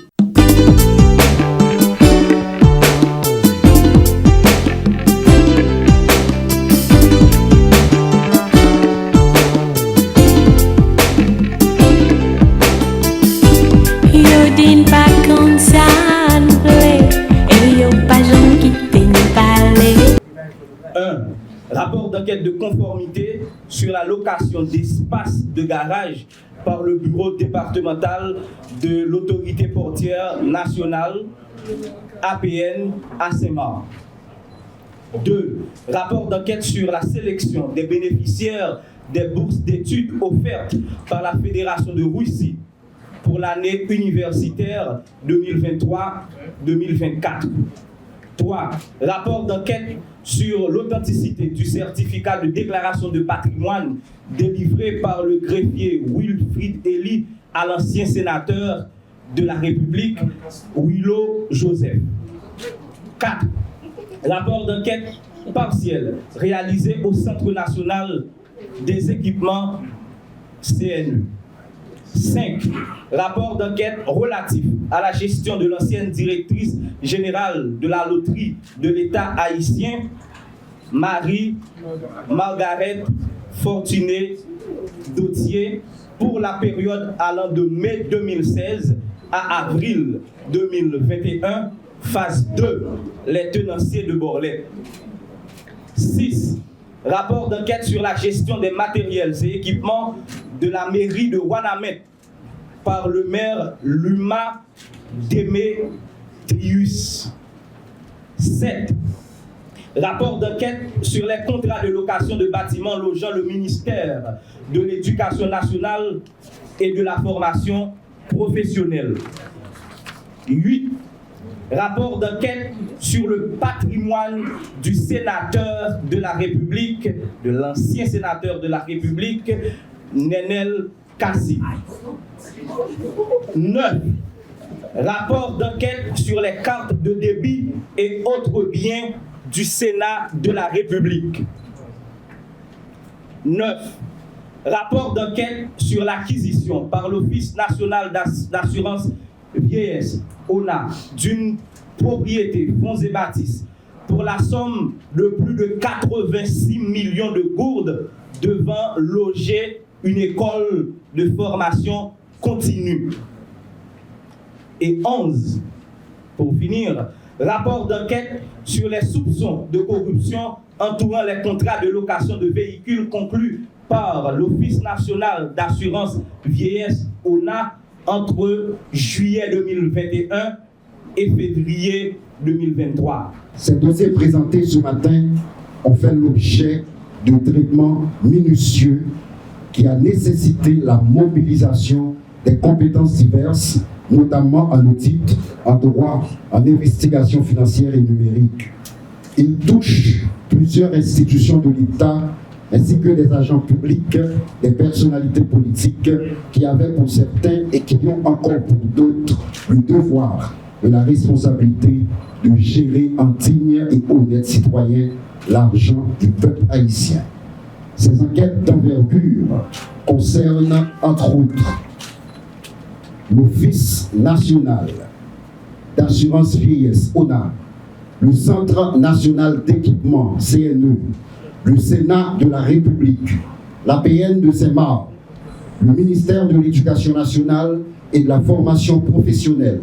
Rapport d'enquête de conformité sur la location d'espaces de garage par le bureau départemental de l'autorité portière nationale, APN, à Saint-Marc. 2. Rapport d'enquête sur la sélection des bénéficiaires des bourses d'études offertes par la Fédération de Russie pour l'année universitaire 2023-2024. 3. Rapport d'enquête sur l'authenticité du certificat de déclaration de patrimoine délivré par le greffier Wilfrid Elie à l'ancien sénateur de la République, Willow Joseph. 4. Rapport d'enquête partiel réalisé au Centre national des équipements CNE. 5. Rapport d'enquête relatif à la gestion de l'ancienne directrice générale de la loterie de l'État haïtien, Marie-Margaret Fortuné Dautier, pour la période allant de mai 2016 à avril 2021, phase 2, les tenanciers de Borlet. 6. Rapport d'enquête sur la gestion des matériels et équipements de la mairie de Ouanamètre par le maire Luma Démétrius. 7. Rapport d'enquête sur les contrats de location de bâtiments logeant le ministère de l'Éducation nationale et de la formation professionnelle. 8. Rapport d'enquête sur le patrimoine du sénateur de la République, de l'ancien sénateur de la République, Nenel Kassi. 9. Rapport d'enquête sur les cartes de débit et autres biens du Sénat de la République. 9. Rapport d'enquête sur l'acquisition par l'Office national d'assurance vieillesse, ONA, d'une propriété fonds et bâtisses pour la somme de plus de 86 millions de gourdes devant loger une école de formation continue. Et 11, pour finir, rapport d'enquête sur les soupçons de corruption entourant les contrats de location de véhicules conclus par l'Office national d'assurance vieillesse, ONA, entre juillet 2021 et février 2023. Ces dossiers présentés ce matin ont fait l'objet de traitements minutieux qui a nécessité la mobilisation des compétences diverses, notamment en audit, en droit, en investigation financière et numérique. Il touche plusieurs institutions de l'État ainsi que des agents publics, des personnalités politiques qui avaient pour certains et qui ont encore pour d'autres le devoir et la responsabilité de gérer en digne et honnête citoyen l'argent du peuple haïtien. Ces enquêtes d'envergure concernent entre autres l'Office national d'assurance vieillesse, ONA, le Centre national d'équipement, CNE, le Sénat de la République, l'APN de Saint-Marc, le ministère de l'Éducation nationale et de la formation professionnelle,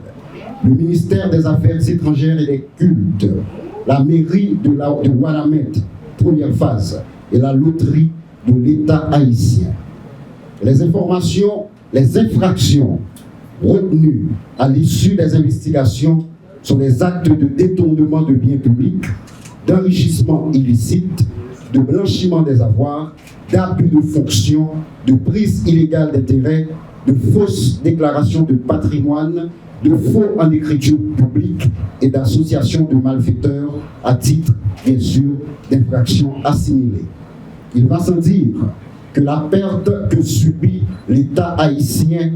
le ministère des Affaires étrangères et des cultes, la mairie de Ouanamètre, première phase, et la loterie de l'État haïtien. Les informations, les infractions retenues à l'issue des investigations sont des actes de détournement de biens publics, d'enrichissement illicite, de blanchiment des avoirs, d'abus de fonction, de prise illégale d'intérêt, de fausses déclarations de patrimoine, de faux en écriture publique et d'association de malfaiteurs à titre, bien sûr, d'infractions assimilées. Il va sans dire que la perte que subit l'État haïtien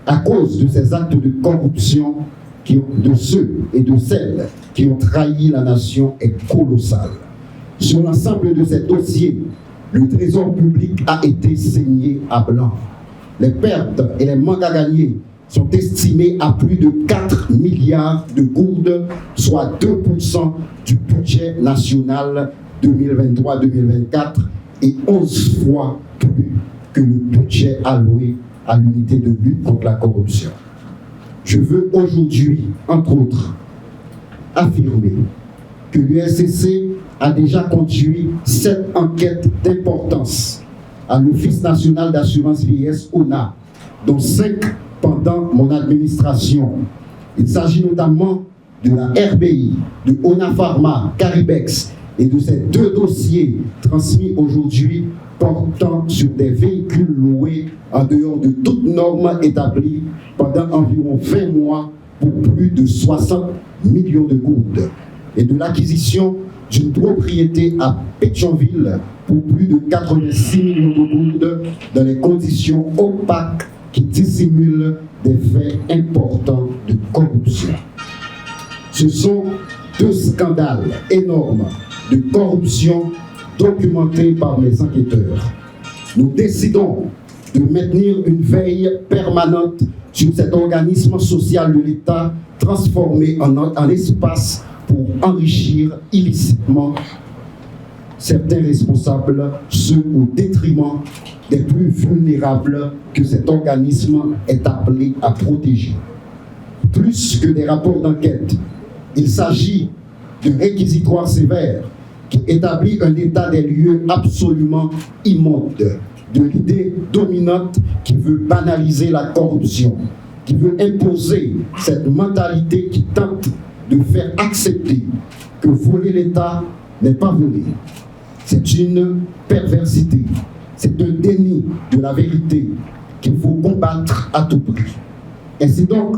à cause de ces actes de corruption de ceux et de celles qui ont trahi la nation est colossale. Sur l'ensemble de ces dossiers, le trésor public a été saigné à blanc. Les pertes et les manques à gagner sont estimés à plus de 4 milliards de gourdes, soit 2% du budget national 2023-2024 et 11 fois plus que le budget alloué à l'unité de lutte contre la corruption. Je veux aujourd'hui, entre autres, affirmer que l'USCC a déjà conduit 7 enquêtes d'importance à l'Office national d'assurance vieillesse ONA, dont 5 pendant mon administration. Il s'agit notamment de la RBI, de ONA Pharma, Caribex et de ces 2 dossiers transmis aujourd'hui portant sur des véhicules loués en dehors de toute norme établie pendant environ 20 mois pour plus de 60 millions de gourdes et de l'acquisition d'une propriété à Pétionville pour plus de 86 millions de gourdes dans les conditions opaques qui dissimulent des faits importants de corruption. Ce sont 2 scandales énormes de corruption documentés par mes enquêteurs. Nous décidons de maintenir une veille permanente sur cet organisme social de l'État transformé en espace pour enrichir illicitement certains responsables, ceux au détriment des plus vulnérables que cet organisme est appelé à protéger. Plus que des rapports d'enquête, il s'agit de réquisitoires sévères qui établit un état des lieux absolument immonde, de l'idée dominante qui veut banaliser la corruption, qui veut imposer cette mentalité qui tente de faire accepter que voler l'État n'est pas voler. C'est une perversité, c'est un déni de la vérité qu'il faut combattre à tout prix. Ainsi donc,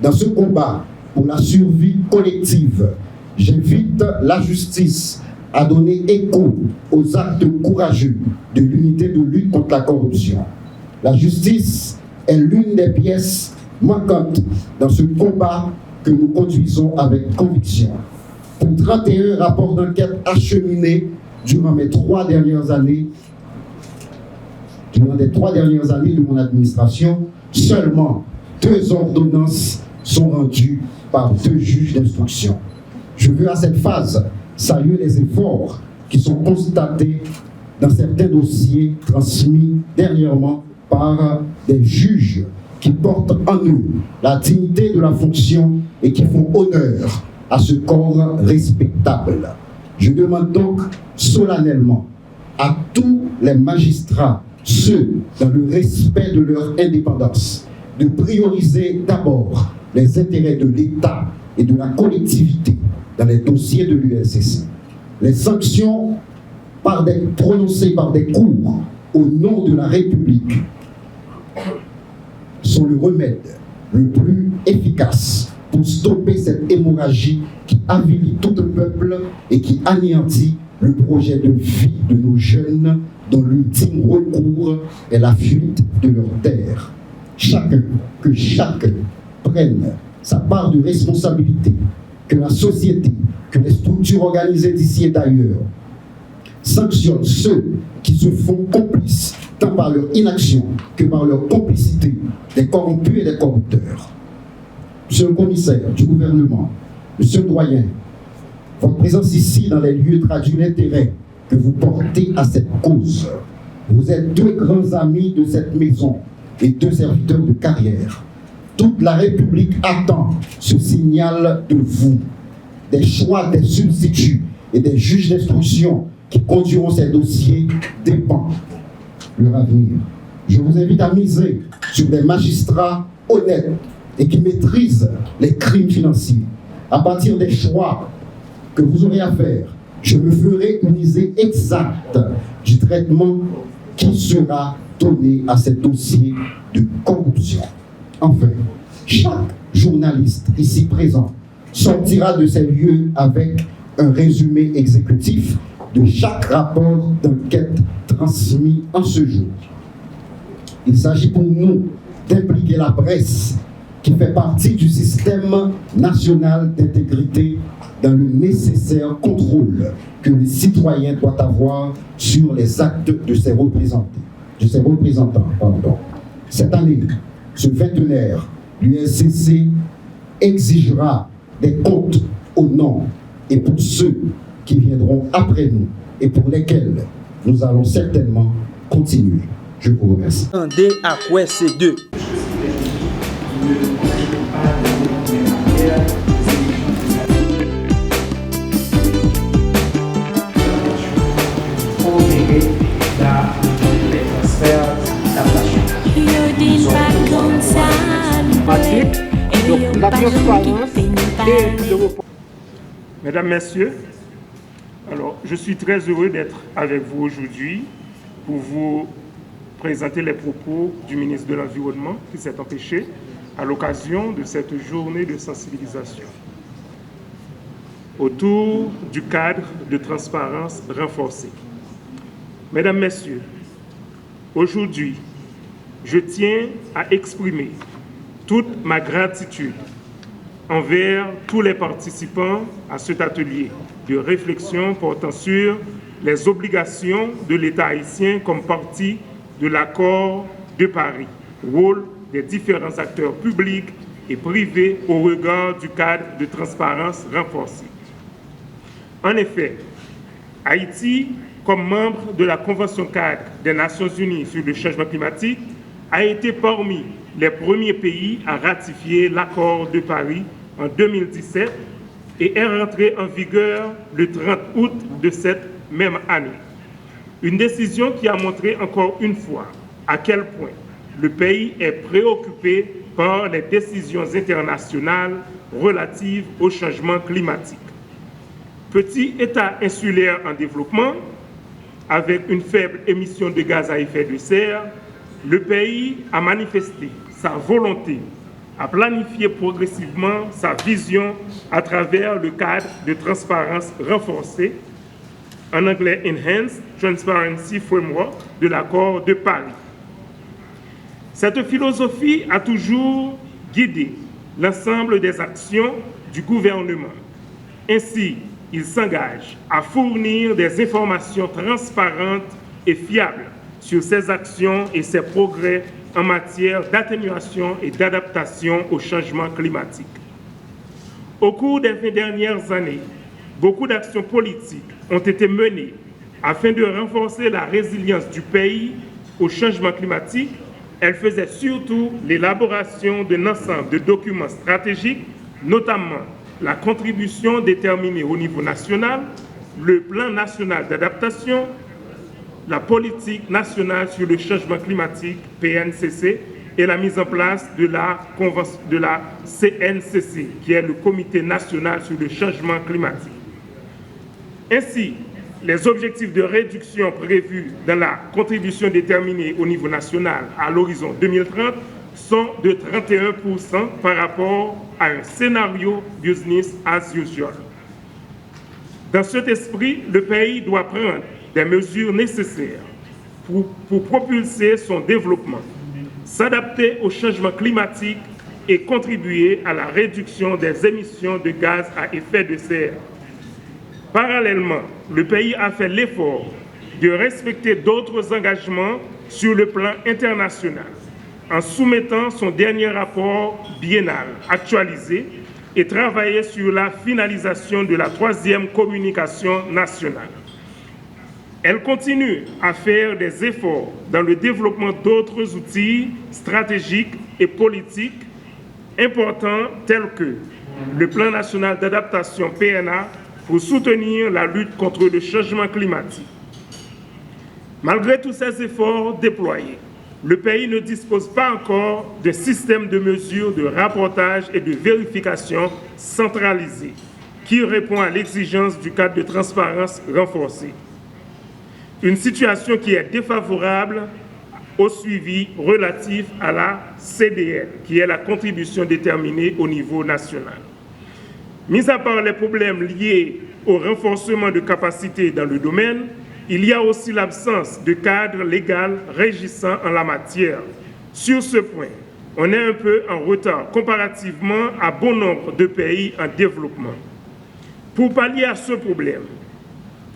dans ce combat pour la survie collective, j'invite la justice à donner écho aux actes courageux de l'unité de lutte contre la corruption. La justice est l'une des pièces manquantes dans ce combat que nous conduisons avec conviction. Pour 31 rapports d'enquête acheminés durant mes 3 dernières années, de mon administration, seulement 2 ordonnances sont rendues par 2 juges d'instruction. Je veux à cette phase saluer les efforts qui sont constatés dans certains dossiers transmis dernièrement par des juges qui portent en eux la dignité de la fonction et qui font honneur à ce corps respectable. Je demande donc solennellement à tous les magistrats, ceux dans le respect de leur indépendance, de prioriser d'abord les intérêts de l'État et de la collectivité dans les dossiers de l'USCC. Les sanctions prononcées par des cours au nom de la République sont le remède le plus efficace pour stopper cette hémorragie qui avilit tout un peuple et qui anéantit le projet de vie de nos jeunes dont l'ultime recours est la fuite de leur terre. Chacun prenne sa part de responsabilité, que la société, que les structures organisées d'ici et d'ailleurs sanctionnent ceux qui se font complices, tant par leur inaction que par leur complicité, des corrompus et des corrupteurs. Monsieur le commissaire du gouvernement, monsieur le doyen, votre présence ici dans les lieux traduit l'intérêt que vous portez à cette cause. Vous êtes 2 grands amis de cette maison et 2 serviteurs de carrière. Toute la République attend ce signal de vous. Des choix des substituts et des juges d'instruction qui conduiront ces dossiers dépend leur avenir. Je vous invite à miser sur des magistrats honnêtes et qui maîtrisent les crimes financiers. À partir des choix que vous aurez à faire, je me ferai une idée exacte du traitement qui sera donné à ces dossiers de corruption. Enfin, Chaque journaliste ici présent sortira de ces lieux avec un résumé exécutif de chaque rapport d'enquête transmis en ce jour. Il s'agit pour nous d'impliquer la presse qui fait partie du système national d'intégrité dans le nécessaire contrôle que le citoyen doit avoir sur les actes de ses représentants. Cette année, ce vingtenaire, l'USCC exigera des comptes au nom et pour ceux qui viendront après nous et pour lesquels nous allons certainement continuer. Je vous remercie. Attendez à quoi c'est deux. Mesdames, Messieurs, alors je suis très heureux d'être avec vous aujourd'hui pour vous présenter les propos du ministre de l'Environnement qui s'est empêché à l'occasion de cette journée de sensibilisation autour du cadre de transparence renforcé. Mesdames, Messieurs, aujourd'hui, je tiens à exprimer toute ma gratitude envers tous les participants à cet atelier de réflexion portant sur les obligations de l'État haïtien comme partie de l'accord de Paris, rôle des différents acteurs publics et privés au regard du cadre de transparence renforcé. En effet, Haïti, comme membre de la Convention cadre des Nations Unies sur le changement climatique, a été parmi les premiers pays à ratifier l'accord de Paris en 2017 et est rentré en vigueur le 30 août de cette même année. Une décision qui a montré encore une fois à quel point le pays est préoccupé par les décisions internationales relatives au changement climatique. Petit État insulaire en développement, avec une faible émission de gaz à effet de serre, le pays a manifesté sa volonté à planifier progressivement sa vision à travers le cadre de transparence renforcée, en anglais Enhanced Transparency Framework de l'accord de Paris. Cette philosophie a toujours guidé l'ensemble des actions du gouvernement. Ainsi, il s'engage à fournir des informations transparentes et fiables sur ses actions et ses progrès en matière d'atténuation et d'adaptation au changement climatique. Au cours des 20 dernières années, beaucoup d'actions politiques ont été menées afin de renforcer la résilience du pays au changement climatique. Elles faisaient surtout l'élaboration d'un ensemble de documents stratégiques, notamment la contribution déterminée au niveau national, le plan national d'adaptation, la politique nationale sur le changement climatique, PNCC, et la mise en place de la CNCC, qui est le Comité national sur le changement climatique. Ainsi, les objectifs de réduction prévus dans la contribution déterminée au niveau national à l'horizon 2030 sont de 31% par rapport à un scénario business as usual. Dans cet esprit, le pays doit prendre des mesures nécessaires pour propulser son développement, s'adapter au changement climatique et contribuer à la réduction des émissions de gaz à effet de serre. Parallèlement, le pays a fait l'effort de respecter d'autres engagements sur le plan international en soumettant son dernier rapport biennal actualisé et travailler sur la finalisation de la 3e communication nationale. Elle continue à faire des efforts dans le développement d'autres outils stratégiques et politiques importants tels que le plan national d'adaptation PNA pour soutenir la lutte contre le changement climatique. Malgré tous ces efforts déployés, le pays ne dispose pas encore d'un système de mesures de rapportage et de vérification centralisé qui répond à l'exigence du cadre de transparence renforcé. Une situation qui est défavorable au suivi relatif à la CDN, qui est la contribution déterminée au niveau national. Mis à part les problèmes liés au renforcement de capacités dans le domaine, il y a aussi l'absence de cadre légal régissant en la matière. Sur ce point, on est un peu en retard comparativement à bon nombre de pays en développement. Pour pallier à ce problème,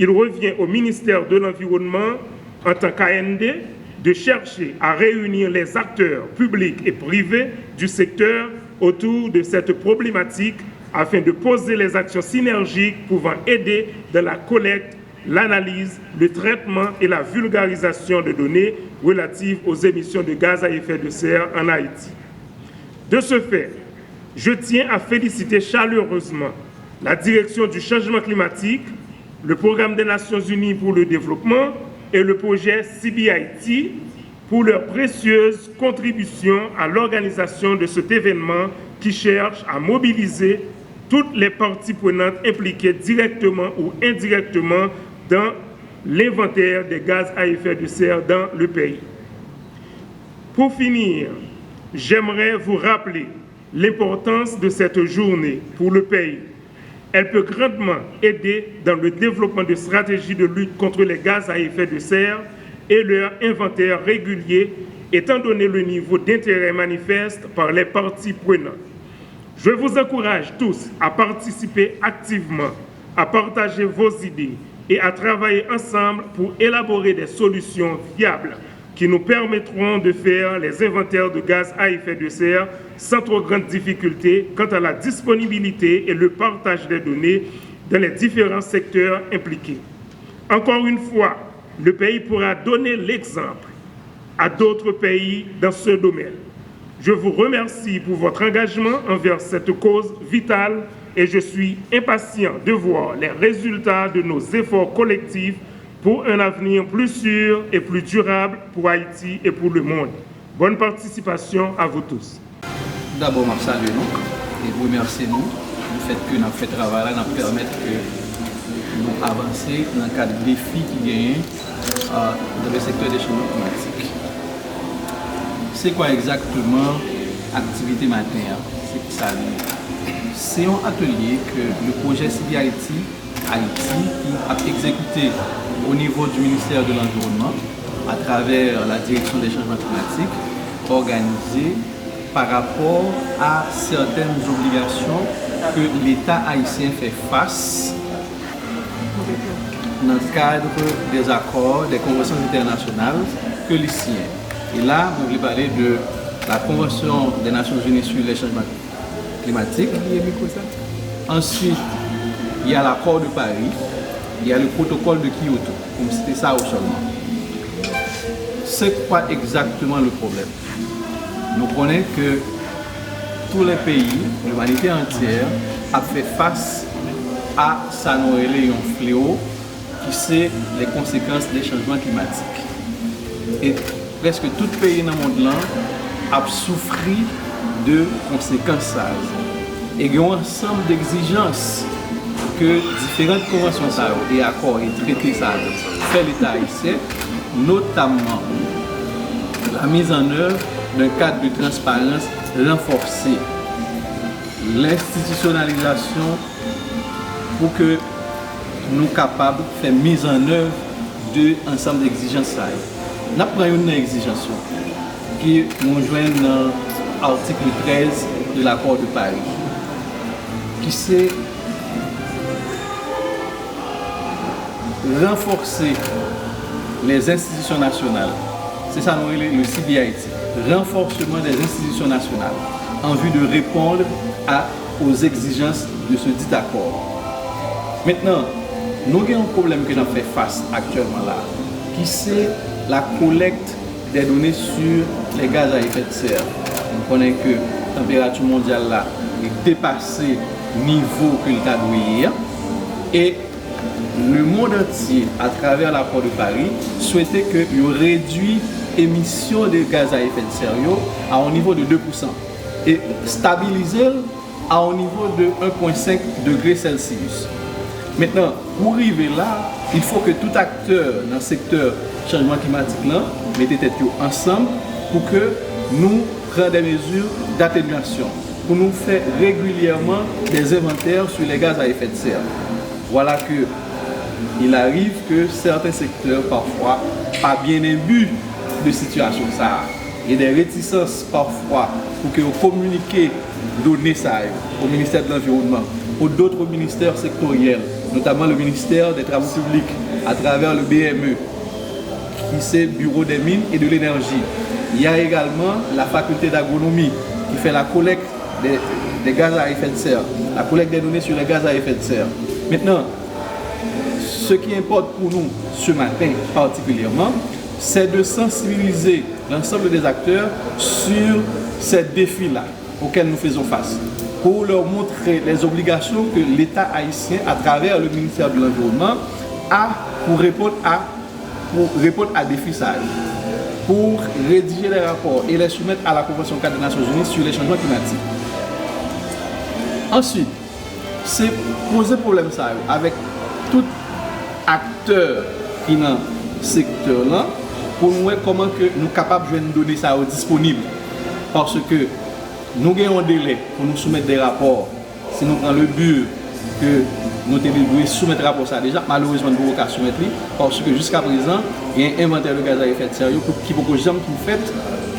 il revient au ministère de l'Environnement, en tant qu'AND, de chercher à réunir les acteurs publics et privés du secteur autour de cette problématique afin de poser les actions synergiques pouvant aider dans la collecte, l'analyse, le traitement et la vulgarisation de données relatives aux émissions de gaz à effet de serre en Haïti. De ce fait, je tiens à féliciter chaleureusement la Direction du changement climatique, le Programme des Nations Unies pour le développement et le projet CBIT pour leur précieuse contribution à l'organisation de cet événement qui cherche à mobiliser toutes les parties prenantes impliquées directement ou indirectement dans l'inventaire des gaz à effet de serre dans le pays. Pour finir, j'aimerais vous rappeler l'importance de cette journée pour le pays. Elle peut grandement aider dans le développement de stratégies de lutte contre les gaz à effet de serre et leur inventaire régulier, étant donné le niveau d'intérêt manifeste par les parties prenantes. Je vous encourage tous à participer activement, à partager vos idées et à travailler ensemble pour élaborer des solutions viables qui nous permettront de faire les inventaires de gaz à effet de serre sans trop grande difficulté quant à la disponibilité et le partage des données dans les différents secteurs impliqués. Encore une fois, le pays pourra donner l'exemple à d'autres pays dans ce domaine. Je vous remercie pour votre engagement envers cette cause vitale et je suis impatient de voir les résultats de nos efforts collectifs pour un avenir plus sûr et plus durable pour Haïti et pour le monde. Bonne participation à vous tous. D'abord, je salue nous et vous remercie nous du fait que nous avons fait travail là, nous permettre que nous avancer dans le cadre de défis qui gagnent dans le secteur des changements climatiques. C'est quoi exactement l'activité matin? C'est ça. C'est un atelier que le projet CBIT Haïti a exécuté au niveau du ministère de l'Environnement à travers la direction des changements climatiques organisé par rapport à certaines obligations que l'État haïtien fait face dans le cadre des accords, des conventions internationales que les signe. Et là, on voulait parler de la Convention des Nations Unies sur les changements climatiques. Ensuite, il y a l'accord de Paris, il y a le protocole de Kyoto, comme c'était ça au seulement. C'est quoi exactement le problème? Nous connaissons que tous les pays, l'humanité entière, a fait face à ça nous relève un fléau qui c'est les conséquences des changements climatiques. Et presque tout pays dans le monde là a souffert de conséquences. Et il y a un ensemble d'exigences que différentes conventions et accords et traités fait l'État haïtien, notamment la mise en œuvre d'un cadre de transparence renforcé, l'institutionnalisation pour que nous soyons capables de faire mise en œuvre de l'ensemble d'exigences. Nous prenons une exigence qui nous joint dans l'article 13 de l'accord de Paris, qui c'est renforcer les institutions nationales. C'est ça le CBIT, renforcement des institutions nationales en vue de répondre aux exigences de ce dit accord. Maintenant, nous avons un problème que nous faisons face actuellement là, qui c'est la collecte des données sur les gaz à effet de serre. On connaît que la température mondiale là est dépassée niveau que l'État doit et le monde entier, à travers l'accord de Paris, souhaitait que l'on réduise l'émission de gaz à effet de serre à un niveau de 2% et stabiliser à un niveau de 1,5 degrés Celsius. Maintenant, pour arriver là, il faut que tout acteur dans le secteur changement climatique là mettez tête ensemble pour que nous prenions des mesures d'atténuation, pour nous faire régulièrement des inventaires sur les gaz à effet de serre. Voilà que il arrive que certains secteurs parfois pas bien imbus de situation ça. Il y a des réticences parfois pour que vous communiquiez données ça au ministère de l'Environnement, ou d'autres ministères sectoriels, notamment le ministère des Travaux publics à travers le BME, qui c'est Bureau des mines et de l'énergie. Il y a également la faculté d'agronomie qui fait la collecte des gaz à effet de serre, la collecte des données sur les gaz à effet de serre. Maintenant, ce qui importe pour nous ce matin particulièrement, c'est de sensibiliser l'ensemble des acteurs sur ces défis-là auxquels nous faisons face, pour leur montrer les obligations que l'État haïtien, à travers le ministère de l'Environnement, a pour répondre à défis ça, pour rédiger les rapports et les soumettre à la Convention cadre des Nations Unies sur les changements climatiques. Ensuite, c'est poser problème ça avec tout acteur qui est dans ce secteur-là, pour nous voir comment que nous sommes capables de donner ça disponible. Parce que nous avons un délai pour nous soumettre des rapports. Si nous prenons le but que nous devons soumettre des rapports, ça déjà, malheureusement, nous ne pouvons pas soumettre, parce que jusqu'à présent, il y a un inventaire de gaz à effet de serre qui peut jamais fait,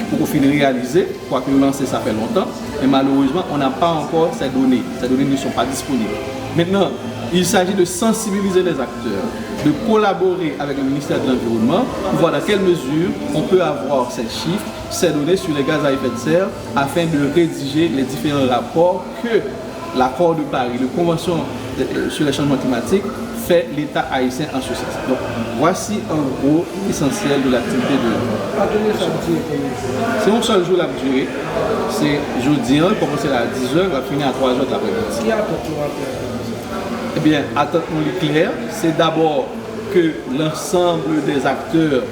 pour qu'on finisse réaliser, quoique nous lancer ça fait longtemps, mais malheureusement, on n'a pas encore ces données. Ces données ne sont pas disponibles. Maintenant, il s'agit de sensibiliser les acteurs, de collaborer avec le ministère de l'Environnement pour voir dans quelle mesure on peut avoir ces chiffres, ces données sur les gaz à effet de serre afin de rédiger les différents rapports que l'accord de Paris, la Convention sur les changements climatiques, fait l'État haïtien en ce sens. Donc, voici en gros l'essentiel de l'activité de c'est un seul jour la durée. C'est jeudi, on commence à 10h, on va finir à 3h de l'après-midi. Eh bien, attendons-le clair, c'est d'abord que l'ensemble des acteurs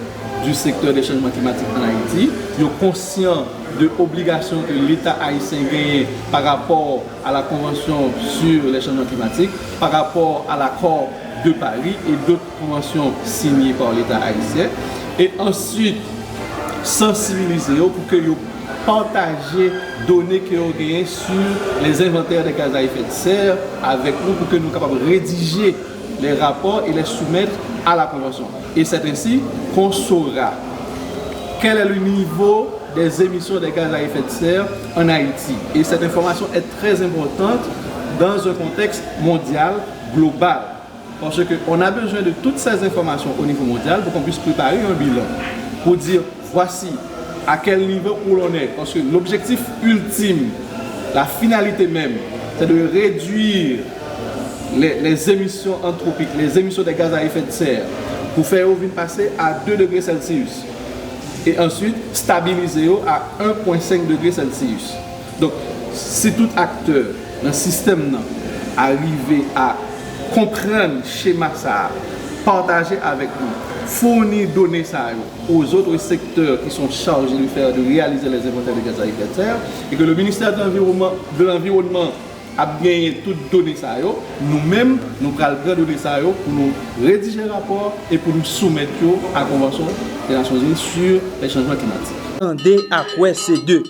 du secteur des changements climatiques en Haïti sont conscients de l'obligation que l'État haïtien gagne par rapport à la Convention sur les changements climatiques, par rapport à l'accord de Paris et d'autres conventions signées par l'État haïtien. Et ensuite, sensibiliser pour que vous partager données que vous gagnez sur les inventaires des gaz à effet de serre avec nous pour que nous soyons capables de rédiger les rapports et les soumettre à la Convention. Et c'est ainsi qu'on saura quel est le niveau des émissions des gaz à effet de serre en Haïti. Et cette information est très importante dans un contexte mondial, global. Parce qu'on a besoin de toutes ces informations au niveau mondial pour qu'on puisse préparer un bilan. Pour dire, voici à quel niveau où l'on est. Parce que l'objectif ultime, la finalité même, c'est de réduire les émissions anthropiques, les émissions des gaz à effet de serre, pour faire passer à 2 degrés Celsius. Et ensuite, stabiliser à 1,5 degrés Celsius. Donc, si tout acteur dans le système arrive à comprendre le schéma ça, partager avec nous, fournir données ça aux autres secteurs qui sont chargés de réaliser les inventaires de gaz à effet de serre, et que le ministère de l'Environnement a gagné toutes données ça, nous-mêmes, nous allons prendre données ça pour nous rédiger un rapport et pour nous soumettre à la Convention des Nations Unies sur les changements climatiques. Attendez à quoi c'est deux.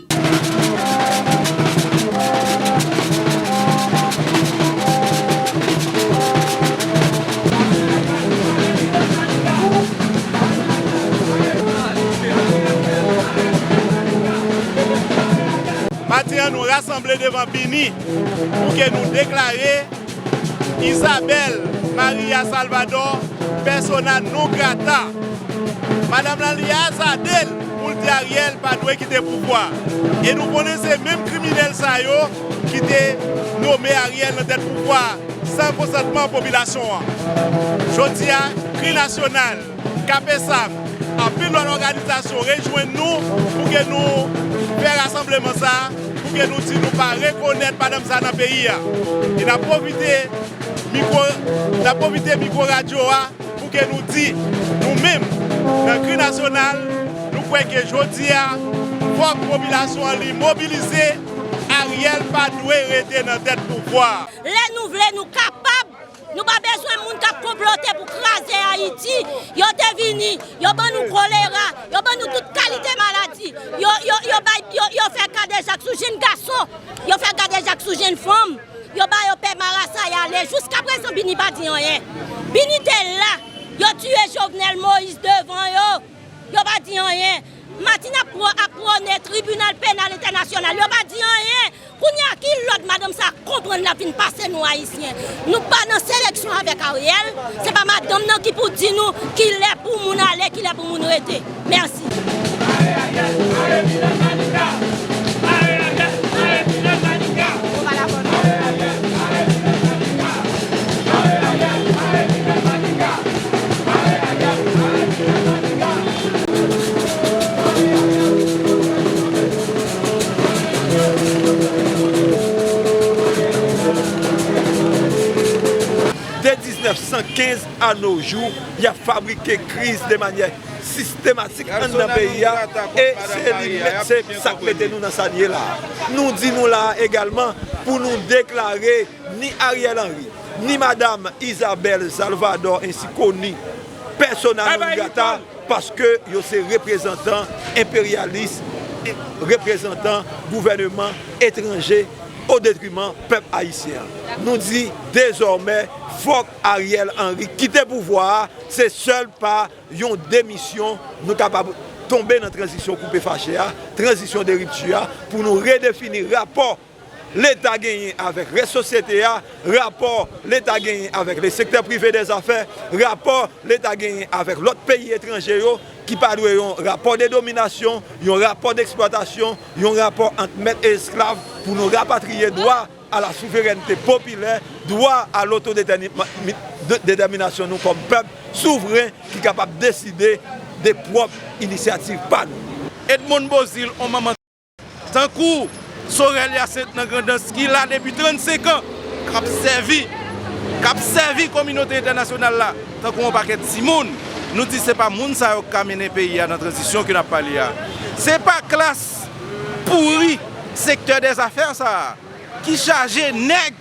Maintenant, nous rassembler devant Bini pour que nous déclarions Isabelle Maria Salvador persona non grata. Madame Lalia Zadel pour le dire Ariel pas doit quitter le pouvoir. Et nous connaissons même criminels qui étaient nommé Ariel dans le pouvoir sans consentement de la population. Je dis à CRI national, CAPESAM, en plus de l'organisation, rejoignez-nous pour que nous fassions rassemblement ça, pour que nous ne nous pas reconnaître madame ça dans le pays. Et nous avons profité micro-radio pour que nous disions nous-mêmes, dans le CRI national, nous croyons que aujourd'hui, il faut que la population mobilisée, Ariel pas doit rester dans le pouvoir. Les nous voulons nous capables, nous n'avons pas besoin de monde qui comploter pour craser Haïti, yo te vini, yo ban nous choléra, yo ban nous toute qualité maladie. Yo fait garder Jacques sous jeune garçon, yo fait garder Jacques sous jeune femme. Yo ba yo paie Marassa y aller jusqu'à présent Bini pas dit rien. Bini était là, yo tué Jovenel Moïse devant yo. Yo pas dit rien. Martina apprenait tribunal pénal international, yo pas dit rien. Kounya qui l'autre madame ça comprendre la vie passer nous haïtiens. Nous pas dans sélection avec Ariel, c'est pas madame non qui pour dire nous qu'il est pour moun aller, qu'il est pour moun rester. Merci. Dès 1915 à nos jours, il a fabriqué crise de manière systématique dans le pays et c'est ça qui met nous dans sa nier là. Nous disons là également pour nous déclarer ni Ariel Henry, ni Madame Isabelle Salvador ainsi connue persona non grata parce que ils sont représentants impérialistes, représentants gouvernement étranger au détriment du peuple haïtien. Nous disons désormais, faut Ariel Henry quitte le pouvoir, c'est seul par une démission, nous sommes capables de tomber dans la transition coupée fâchée, transition de rupture, pour nous redéfinir rapport l'État gagné avec les sociétés, rapport l'État gagné avec les secteurs privés des affaires, rapport l'État gagné avec l'autre pays étranger qui parle un rapport de domination, un rapport d'exploitation, un rapport entre maîtres et esclaves pour nous rapatrier droit à la souveraineté populaire, droit à l'autodétermination nous comme peuple souverain qui est capable de décider des propres initiatives par nous. Edmond Bozil, on m'a tant coup Sorel Yasset dans grandance qui là depuis 35 ans cap servi communauté internationale là tant qu'on paquet de Simone nous dit c'est pas moun ça qui a mené pays dans la transition qui n'a pas lié. C'est pas classe pourri secteur des affaires ça qui chargé nèg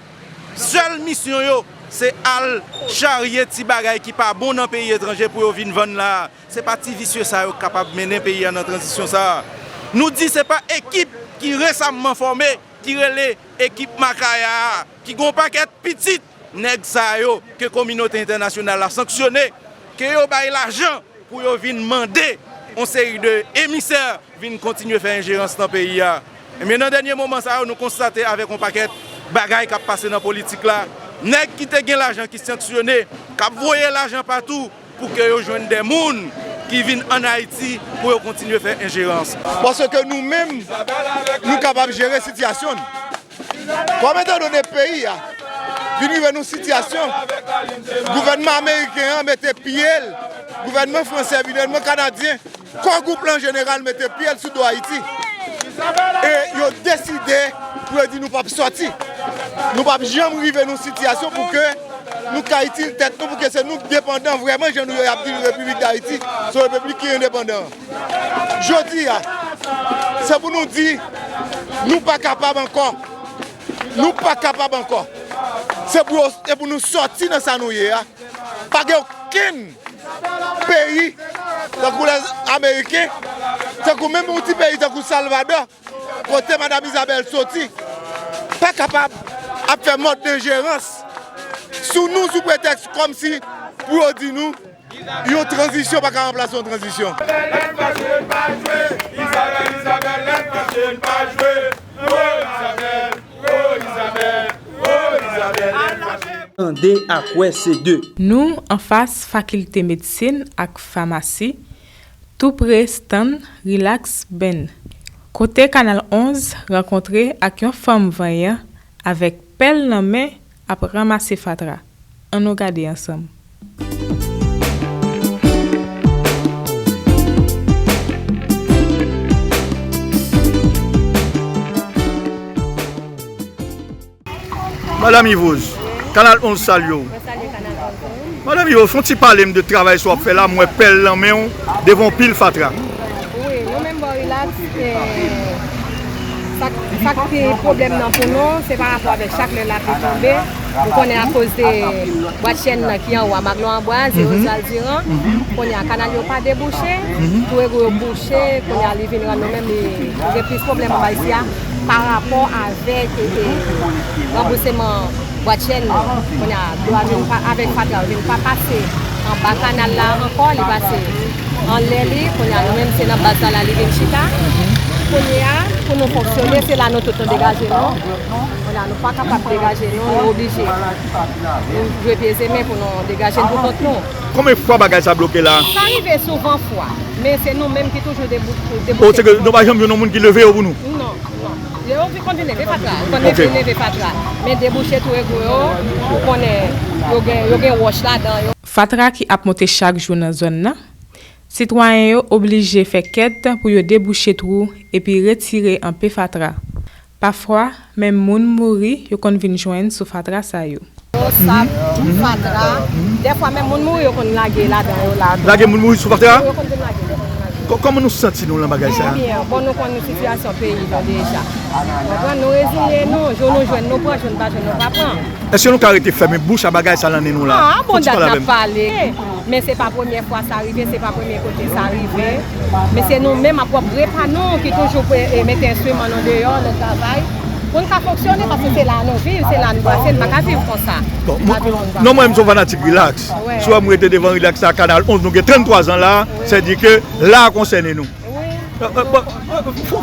seule mission yo c'est al charrier ti bagay qui pas bon dans pays étranger pour yo vinn vendre là. C'est pas ti vicieux ça capable mener pays dans la transition ça. Nous dit c'est pas équipe qui récemment formé, qui relève équipe Makaya, qui gon paquet petit nèg sa yo que communauté internationale a sanctionné, que yo bay l'argent pour yo vinn demander une série de émissaires viennent continuer faire ingérence dans le pays. Et mais dans le dernier moment ça nous constatons avec un paquet bagaille qui a passé dans la politique là, nèg qui te gen l'argent qui sanctionné, qui a voyé l'argent partout pour que yo joignent des moun qui viennent en Haïti pour continuer à faire ingérence. Parce que nous-mêmes, nous sommes capables de gérer la situation. Comme étant donné le pays, venir dans une situation, le gouvernement américain mettait pied, le gouvernement français, le gouvernement canadien, le groupe en général mettait pied sur Haïti. Et ils ont décidé pour dire nous ne pouvons pas sortir. Nous ne pouvons pas jamais arriver dans une situation pour que nous Haïti tête pour que c'est nous dépendants vraiment je nous la République d'Haïti, c'est une république qui est indépendante. Je dis c'est pour nous dire nous pas capables encore. Nous pas capables encore. C'est pour nous sortir dans ça nous pas aucun pays comme les Américains, c'est comme même un petit pays comme Salvador, côté Madame Isabelle sorti, pas capable de faire mode d'ingérence. Sous nous, sous prétexte comme si, pour dire nous, une transition, pas qu'à remplacer une transition. Nous, en face faculté médecine et pharmacie, tout près stand Relax Ben. Côté Canal 11, rencontré avec une femme voyant avec pelle dans main après ramasser Fatra. On nous regarde ensemble. Madame Yvose, Canal 11 salio. Madame Yvose, font-ils parler de travail soit fait là, moi pelle en main devant pile Fatra. Oui, nous-mêmes, relax, ça qui est problème pour nous, c'est par rapport avec chaque la qui est tombée. On est à cause des boîtes chaînes qui sont en haut à Maglon en bois, c'est aux Aldirans. On est à canal pas débouché, tout est bouché, on est à livrer nous-mêmes les plus problèmes ici par rapport avec le remboursement boîte chaîne. On a avec Fatra, on ne peut pas passer en bas canal là encore, il passe en l'aile, on a nous-mêmes c'est dans base la livre Chita. Pour nous fonctionner, c'est là nous tout dégager non. On n'est pas capable de dégager, on est obligé. Nous devons peser mais pour nous dégager pour nous. Combien de fois bagage ça bloqué là? Ça arrive souvent fois, mais c'est nous-mêmes qui toujours débouchés. Oh, c'est que nous n'avons jamais vu qui levé pour nous? Non. On peut continuer, mais déboucher tout est gros, on est un wash là-dedans. Fatra qui a monté chaque jour dans la zone, citoyens sont obligés de faire quête pour déboucher tout et puis retirer un peu Fatra. Parfois, même les gens mourir, ils viennent joindre sur Fatra. Fatra, des fois même les gens mourir, ils viennent laguer là-dedans. Laguer les gens mourir sur Fatra? Comment nous sentons dans le bagage ça? Bien, bon, nous connaissons la situation du pays déjà. Nous résignons, nous jouons nos proches, nous ne pouvons pas prendre. Est-ce que nous avons arrêté de fermer bouche à bagage ça nous là? Ah, bon, d'accord, parler. Mais ce n'est pas la première fois que ça arrive, ce n'est pas le premier côté que ça arrive. Mais c'est nous-mêmes, à propre nous qui toujours mettent instruments dans dehors, dans le travail. Pour nous fonctionner, parce que c'est là nous vivons, c'est là nous doit faire, nous vivre comme ça. Non, moi, je suis fanatique relax. Soit moi, j'étais devant relax à Canal 11, nous avons 33 ans là, c'est dit que là, concerne nous.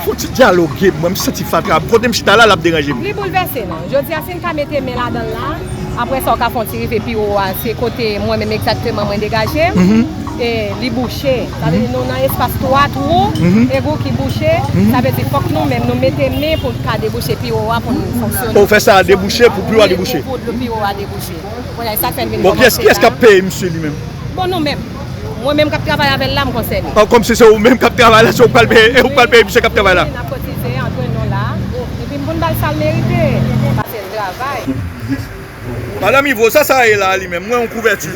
Faut dialoguer, moi, je suis fatigué. Quand je suis là, je suis dérangé. Je suis bouleversé. Je dis à Sine, je mets mes là-dedans là. Après ça, on a fait tirer, et puis c'est côté moi-même exactement dégagé. Et les boucher. Ça veut dire que nous avons un espace 3 trous, et vous qui bouchez, ça veut dire qu'il faut que nous-mêmes nous mettons main pour déboucher puis pour nous fonctionner. Pour faire ça à déboucher, pour plus à déboucher. Pour plus à déboucher. Voilà, ça fait une bon, qui est-ce qui a payé monsieur lui-même? Bon, nous-mêmes. Moi-même qui travaille avec l'âme concernée. Comme si c'est vous-même qui travaille là, c'est vous qui paye monsieur qui travaille là. On a cotisé entre nous là, et puis nous avons ça mérité. C'est le travail. Madame Ivo, ça est là lui-même, moi on couverture.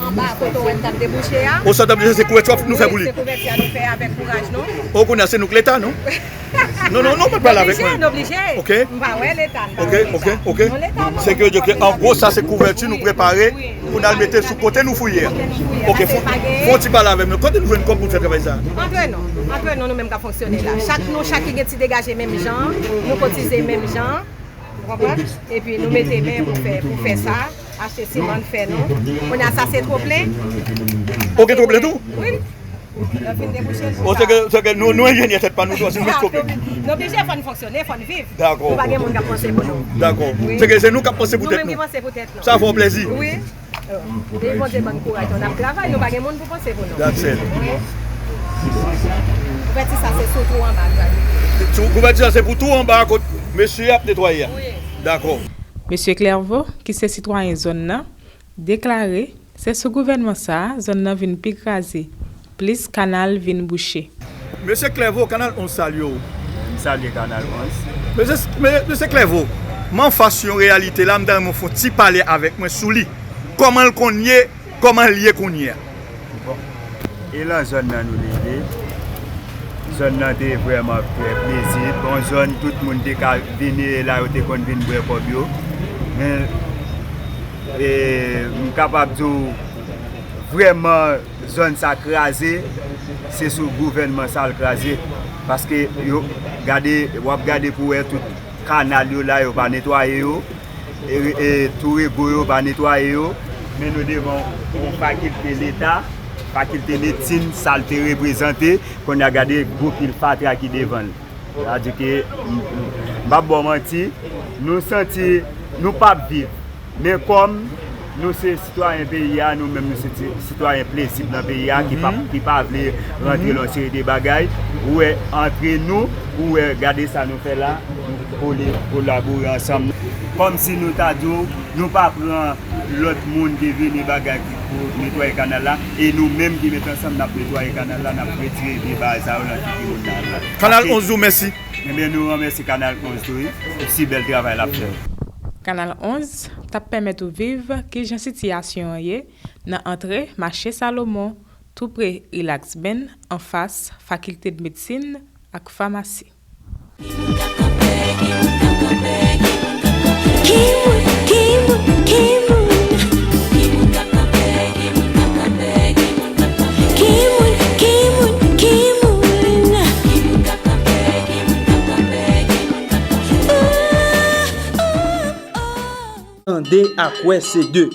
En bas, quand on est débouché, on s'est débouché, c'est couverture nous fait bouler. C'est couverture nous fait avec courage, non? On connaît c'est nous l'État, non? Non, on peut pas parler avec moi. Obligé. Ok. Ouais, l'État. Ok. C'est que en gros, ça c'est couverture nous préparer pour nous mettre sous côté nous fouiller. Ok, faut-il parler avec nous? Quand nous venons pour faire travailler ça? Entre nous, nous-mêmes qui fonctionner là. Chaque qui est dégagé même gens, nous cotiser même gens. Et puis nous mettons main pour faire ça, acheter ciment, faire nous. On a ça, c'est trop plein. Ok, trop plein tout? Oui. C'est que nous ingénieurs, c'est pas nous, c'est nous qui copions. Nous obligés de fonctionner, il faut vivre. D'accord. Nous pas de monde qui pense pour nous. D'accord. C'est nous qui pensons pour nous. Ça fait plaisir. Oui. Ils vont te bon courage, on a travail, nous pas de monde pour penser pour nous. That's it. Couverture, ça c'est surtout en bas. Couverture, c'est pour tout en bas, monsieur a nettoyé. Oui. D'accord. Monsieur Clairvaux, qui est citoyen zone, déclaré, c'est ce gouvernement ça, zone vient piquer, plus canal vient boucher. Monsieur Clairvaux, canal on salue. Salut canal 11. Monsieur Clairvaux, m'en face une réalité là, m'dame mon faut ti parler avec moi sous lui. Comment le connaît, comment lié connaît. Et la zone là nous l'aider. Zone là était vraiment plaisir. Bon zone tout le monde est venu là où te kon vinn boire pour bio. Mais suis capable de vraiment zone ça crasé, c'est sous gouvernement ça crasé parce que yo regardez pour tout canal là yo pas nettoyer yo et tout rigo yo pas nettoyer yo, mais nous devons faculté l'état, faculté médecine ça le représenter qu'on a gardé gros pile Fatra qui devant. C'est-à-dire que pas bon menti, nous senti nous pas vivre. Mais comme nous sommes citoyens pays, nous-mêmes nous sommes citoyens plaisibles dans le pays qui pas veulent rentrer dans une série de bagailles, ou entre nous, ou regarder ça nous fait là, pour collaborer ensemble. Comme si nous t'avions, nous pas prendre l'autre monde qui vient des bagailles pour nettoyer le canal là, et nous-mêmes qui mettons ensemble pour nettoyer le canal là, nous retirer des bases à l'autre. Canal 11, merci. Nous remercions Canal 11, aussi bel travail là. Canal 11 t'a permis de vivre qui j'ai situation dans entrée marché Salomon tout près Relax Ben en face faculté de médecine et pharmacie. Attendez à quoi c'est deux.